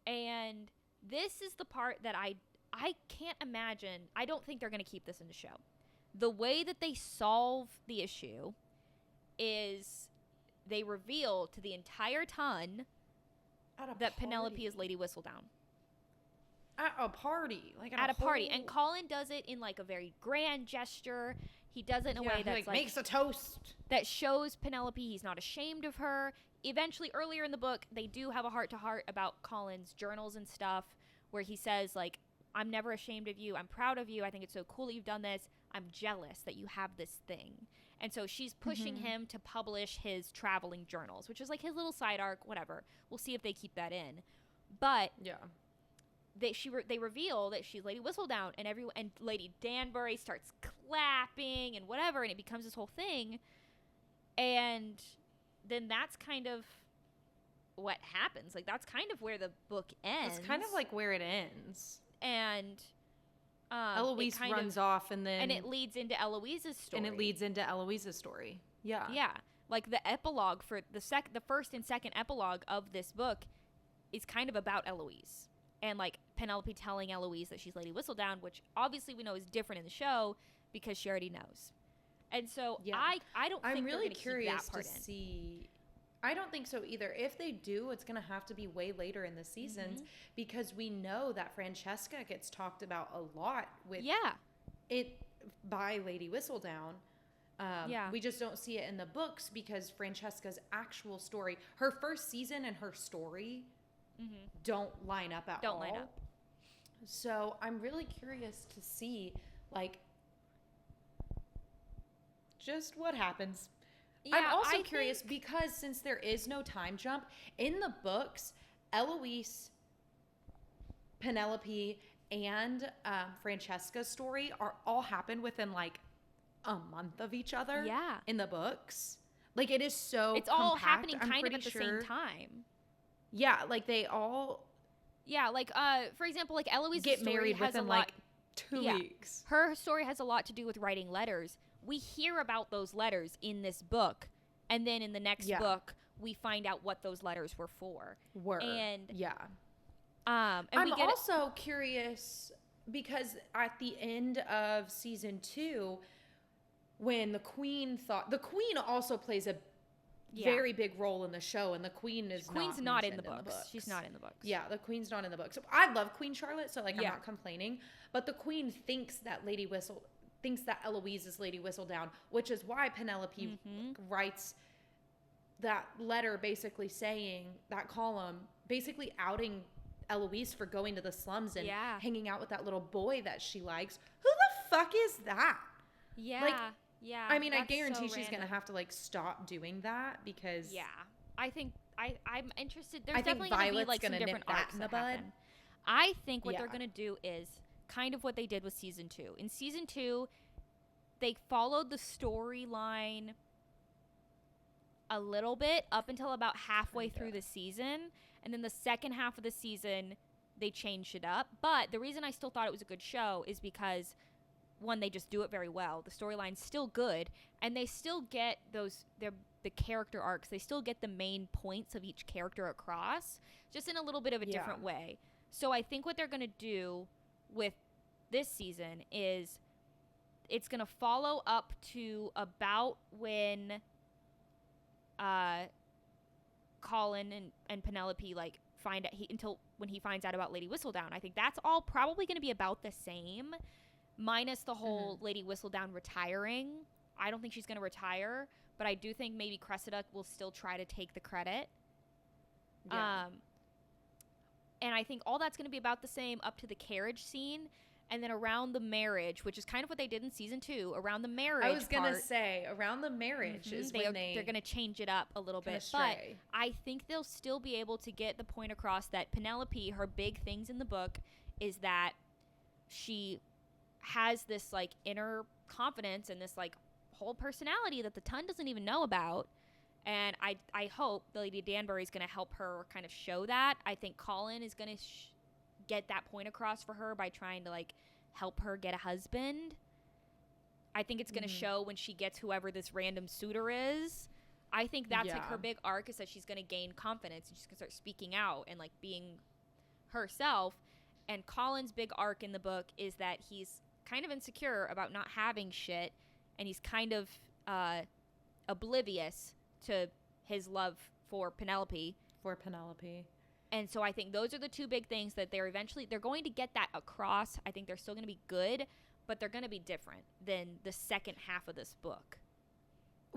And this is the part that I can't imagine. I don't think they're going to keep this in the show. The way that they solve the issue is they reveal to the entire ton that Penelope is Lady Whistledown. At a party. Like at a party. And Colin does it in, like, a very grand gesture. He does it in a way that's, like, makes a toast. That shows Penelope he's not ashamed of her. Eventually, earlier in the book, they do have a heart-to-heart about Colin's journals and stuff, where he says, like, I'm never ashamed of you. I'm proud of you. I think it's so cool that you've done this. I'm jealous that you have this thing. And so she's pushing him to publish his traveling journals, which is, like, his little side arc, whatever. We'll see if they keep that in. But they reveal that she's Lady Whistledown, and Lady Danbury starts clapping and whatever, and it becomes this whole thing. And then that's kind of what happens. Like, that's kind of where the book ends. It's kind of like where it ends. And Eloise runs off, and then... And it leads into Eloise's story. Yeah. Yeah. Like, the epilogue for the first and second epilogue of this book is kind of about Eloise. And, like, Penelope telling Eloise that she's Lady Whistledown, which obviously we know is different in the show because she already knows. And so I don't think I'm really curious keep that part to see. I don't think so either. If they do, it's going to have to be way later in the seasons because we know that Francesca gets talked about a lot with it by Lady Whistledown. We just don't see it in the books because Francesca's actual story, her first season and her story don't line up at all. Don't line up. So I'm really curious to see, like, just what happens. Yeah, I'm also curious because since there is no time jump, in the books, Eloise, Penelope, and Francesca's story are all happen within, like, a month of each other. Yeah. In the books. Like, it is so It's compact. all happening I'm kind of at pretty the sure. same time. Yeah, like, they all... Yeah, like, for example, like, Eloise's get story married has within, a lot... like, 2 weeks. Her story has a lot to do with writing letters. We hear about those letters in this book, and then in the next book, we find out what those letters were for. And and I'm also curious because at the end of season 2, when the Queen also plays a very big role in the show, and the Queen's not in the books. She's not in the books. Yeah, the Queen's not in the books. So I love Queen Charlotte, so, like, I'm not complaining. But the Queen thinks that Eloise is Lady Whistledown, which is why Penelope writes that letter basically saying, that column, basically outing Eloise for going to the slums and hanging out with that little boy that she likes. Who the fuck is that? Yeah. Like, yeah. I mean, I guarantee she's going to have to, like, stop doing that because... Yeah. I think I'm interested. There's definitely going to be, like, some different arcs that happen. I think what they're going to do is kind of what they did with season 2. In season 2, they followed the storyline a little bit up until about halfway through the season. And then the second half of the season, they changed it up. But the reason I still thought it was a good show is because, one, they just do it very well. The storyline's still good. And they still get the character arcs. They still get the main points of each character across, just in a little bit of a different way. So I think what they're going to do with this season is it's going to follow up to about when Colin and Penelope, like, find out until when he finds out about Lady Whistledown. I think that's all probably going to be about the same, minus the whole Lady Whistledown retiring. I don't think she's going to retire, but I do think maybe Cressida will still try to take the credit. And I think all that's going to be about the same up to the carriage scene. And then around the marriage, which is kind of what they did in season 2, around the marriage I was going to say, around the marriage is when they're going to change it up a little bit. But I think they'll still be able to get the point across that Penelope, her big things in the book, is that she has this, like, inner confidence and this, like, whole personality that the ton doesn't even know about. And I hope the Lady Danbury is going to help her kind of show that. I think Colin is going to get that point across for her by trying to, like, help her get a husband. I think it's going to show when she gets whoever this random suitor is. I think that's like her big arc, is that she's going to gain confidence and she's going to start speaking out and like being herself. And Colin's big arc in the book is that he's kind of insecure about not having shit, and he's kind of oblivious to his love for Penelope. And so I think those are the two big things that they're going to get that across. I think they're still going to be good, but they're going to be different than the second half of this book.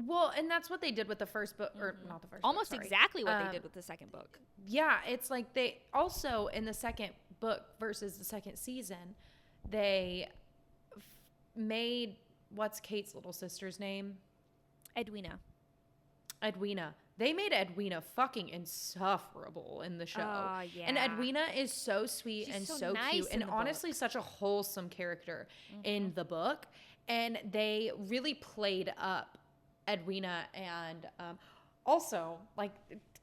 Well, and that's what they did with the first book, or not the first Almost book, sorry. exactly what they did with the second book. Yeah, it's like they also, in the second book versus the second season, they made, what's Kate's little sister's name? Edwina. They made Edwina fucking insufferable in the show. Yeah. And Edwina is so sweet. She's and so nice cute and honestly such a wholesome character in the book. And they really played up Edwina, and also, like,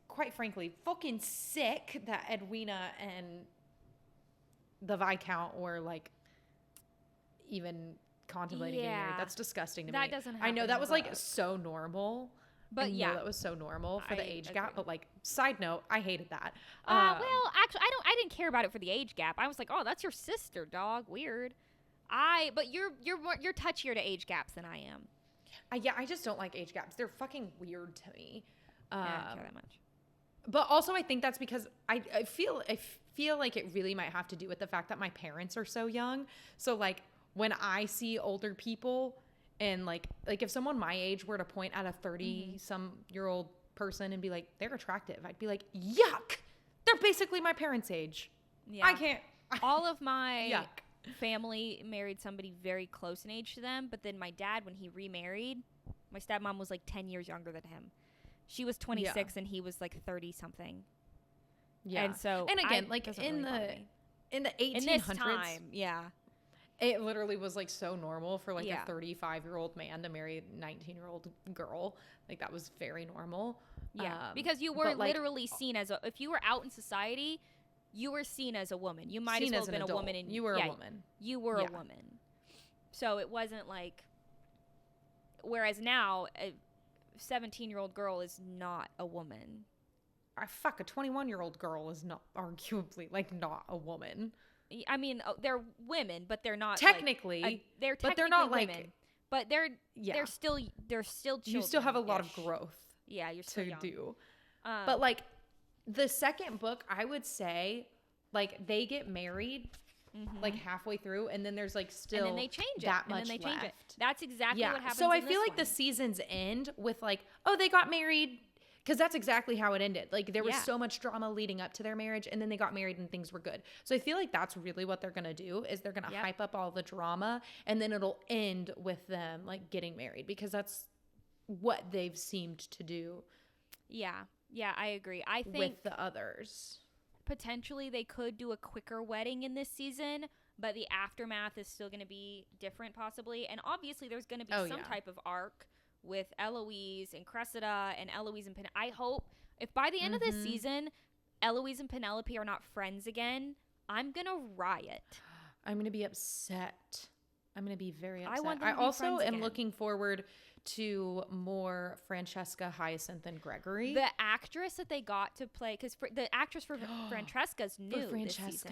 quite frankly, fucking sick that Edwina and the Viscount were like even contemplating getting married. That's disgusting to me. That doesn't happen. I know that was like so normal. But that was so normal for the age gap. But like, side note, I hated that. Well, actually, I didn't care about it for the age gap. I was like, oh, that's your sister, dog. Weird. But you're touchier to age gaps than I am. I just don't like age gaps. They're fucking weird to me. I don't care that much. But also, I think that's because I feel like it really might have to do with the fact that my parents are so young. So like, when I see older people, and like if someone my age were to point at a 30-some-year-old person and be like, they're attractive, I'd be like, yuck! They're basically my parents' age. Yeah. I can't. All of my family married somebody very close in age to them, but then my dad, when he remarried, my stepmom was like 10 years younger than him. She was 26 and he was like 30-something. Yeah. And so, and again, like in the 1800s, in this time, it literally was like so normal for like a 35-year-old man to marry a 19-year-old girl. Like that was very normal. Yeah, because you were literally seen as if you were out in society, you were seen as a woman. You might as well have been a woman. You were a woman. You were a woman. So it wasn't like, whereas now a 17-year-old girl is not a woman. A 21-year-old girl is not arguably like not a woman. I mean, they're women, but they're not technically. They're not women, but they're still children. You still have a lot of growth. Yeah, you're still young. Do. But like the second book, I would say, like they get married like halfway through, and then there's like still and then they change that it, much and then they left. change it. That's exactly what happens. So I feel like the seasons end with like, oh, they got married. Because that's exactly how it ended. Like, there was so much drama leading up to their marriage, and then they got married and things were good. So I feel like that's really what they're going to do, is they're going to hype up all the drama, and then it'll end with them, like, getting married. Because that's what they've seemed to do. Yeah, I agree. I think with the others. Potentially they could do a quicker wedding in this season, but the aftermath is still going to be different possibly. And obviously there's going to be some type of arc with Eloise and Cressida and Eloise and Penelope. I hope if by the end of this season, Eloise and Penelope are not friends again, I'm going to riot. I'm going to be upset. I'm going to be very upset. I want them to I be also friends am again. looking forward to more Francesca, Hyacinth, and Gregory. The actress that they got to play, because the actress for Francesca's new this season.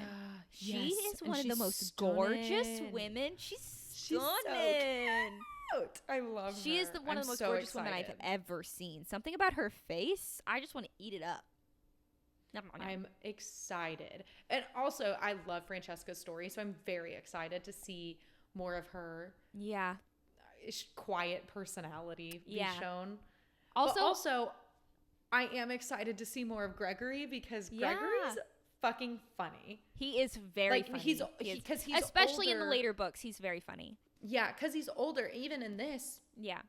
She is one of the most gorgeous women. She's stunning. So I love her. She is one of the most gorgeous women I've ever seen. Something about her face, I just want to eat it up. I'm excited. And also, I love Francesca's story, so I'm very excited to see more of her quiet personality be shown. Also, I am excited to see more of Gregory, because Gregory's fucking funny. He is very funny. He's especially older. In the later books, he's very funny. Yeah, because he's older, even in this. Yeah.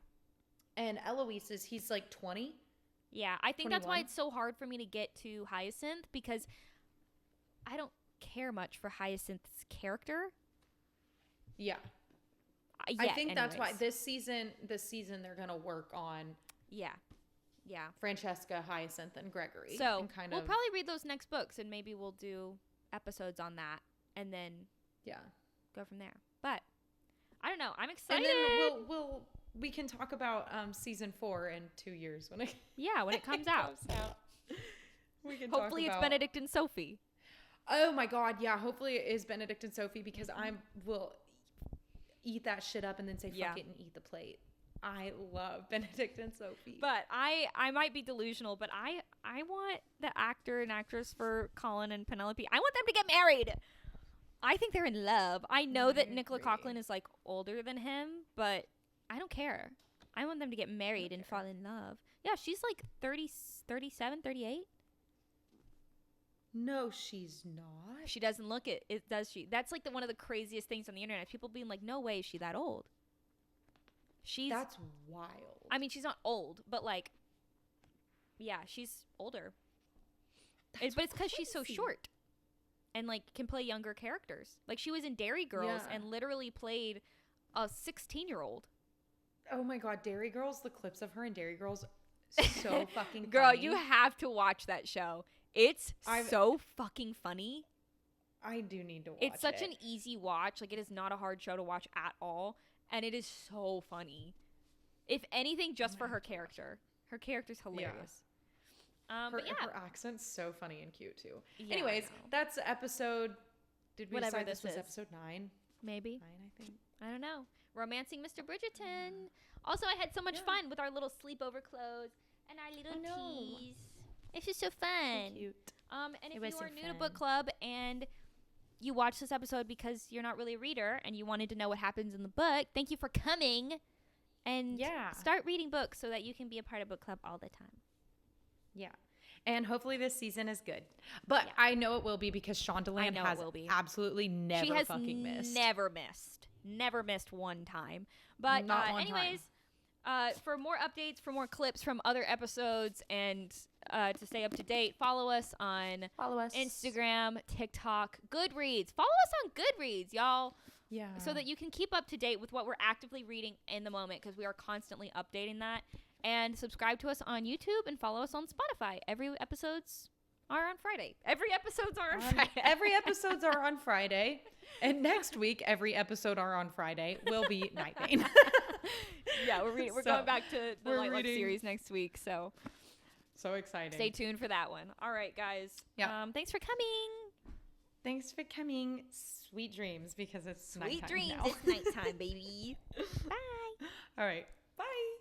And Eloise he's like 20. Yeah, I think 21. That's why it's so hard for me to get to Hyacinth, because I don't care much for Hyacinth's character. Yeah. I think that's why this season they're going to work on Francesca, Hyacinth, and Gregory. So we'll probably read those next books, and maybe we'll do episodes on that. And then go from there. But I don't know. I'm excited. And then we can talk about season 4 in 2 years when it when it comes out. We can Hopefully talk it's about... Benedict and Sophie. Oh my God, yeah. Hopefully it is Benedict and Sophie because I will eat that shit up and then say fuck it and eat the plate. I love Benedict and Sophie. But I might be delusional, but I want the actor and actress for Colin and Penelope. I want them to get married. I think they're in love. I know that Nicola Coughlan is like older than him, but I don't care. I want them to get married and fall in love. Yeah, she's like 30, 37, 38. No, she's not. She doesn't look it, does she? That's like one of the craziest things on the internet. People being like, no way is she that old. That's wild. I mean, she's not old, but like, yeah, she's older. But it's because she's so short and like can play younger characters. Like she was in Dairy Girls and literally played a 16-year-old. Oh my God, Dairy Girls, the clips of her in Dairy Girls, so fucking Girl, funny. you have to watch that show. It's so fucking funny. I do need to watch it. It's such an easy watch. Like, it is not a hard show to watch at all. And it is so funny. If anything, just for her character. Her character's hilarious. Yeah. But yeah. Her accent's so funny and cute, too. Yeah, anyways, that's episode... Did we Whatever decide this this was is. episode 9? Maybe. 9, I think. I don't know. Romancing Mr. Bridgerton. Also, I had so much fun with our little sleepover clothes and our little teas. It's just so fun. So cute. And if you are new to Book Club and you watched this episode because you're not really a reader and you wanted to know what happens in the book, thank you for coming. And start reading books so that you can be a part of Book Club all the time. Yeah. And hopefully this season is good. But I know it will be because Shondaland has absolutely never fucking missed. Never missed one time. But anyways, for more updates, for more clips from other episodes, and to stay up to date, follow us on Instagram, TikTok, GoodReads. Follow us on GoodReads, y'all. Yeah. So that you can keep up to date with what we're actively reading in the moment, because we are constantly updating that. And subscribe to us on YouTube and follow us on Spotify. Every episodes are on Friday. Every episodes are on Friday. And next week, every episode are on Friday will be Night Bane. Yeah, we're going back to the Lightlock series next week. So exciting. Stay tuned for that one. All right, guys. Yeah. Thanks for coming. Sweet dreams, because it's Sweet nighttime dreams. now. It's nighttime, baby. Bye. All right. Bye.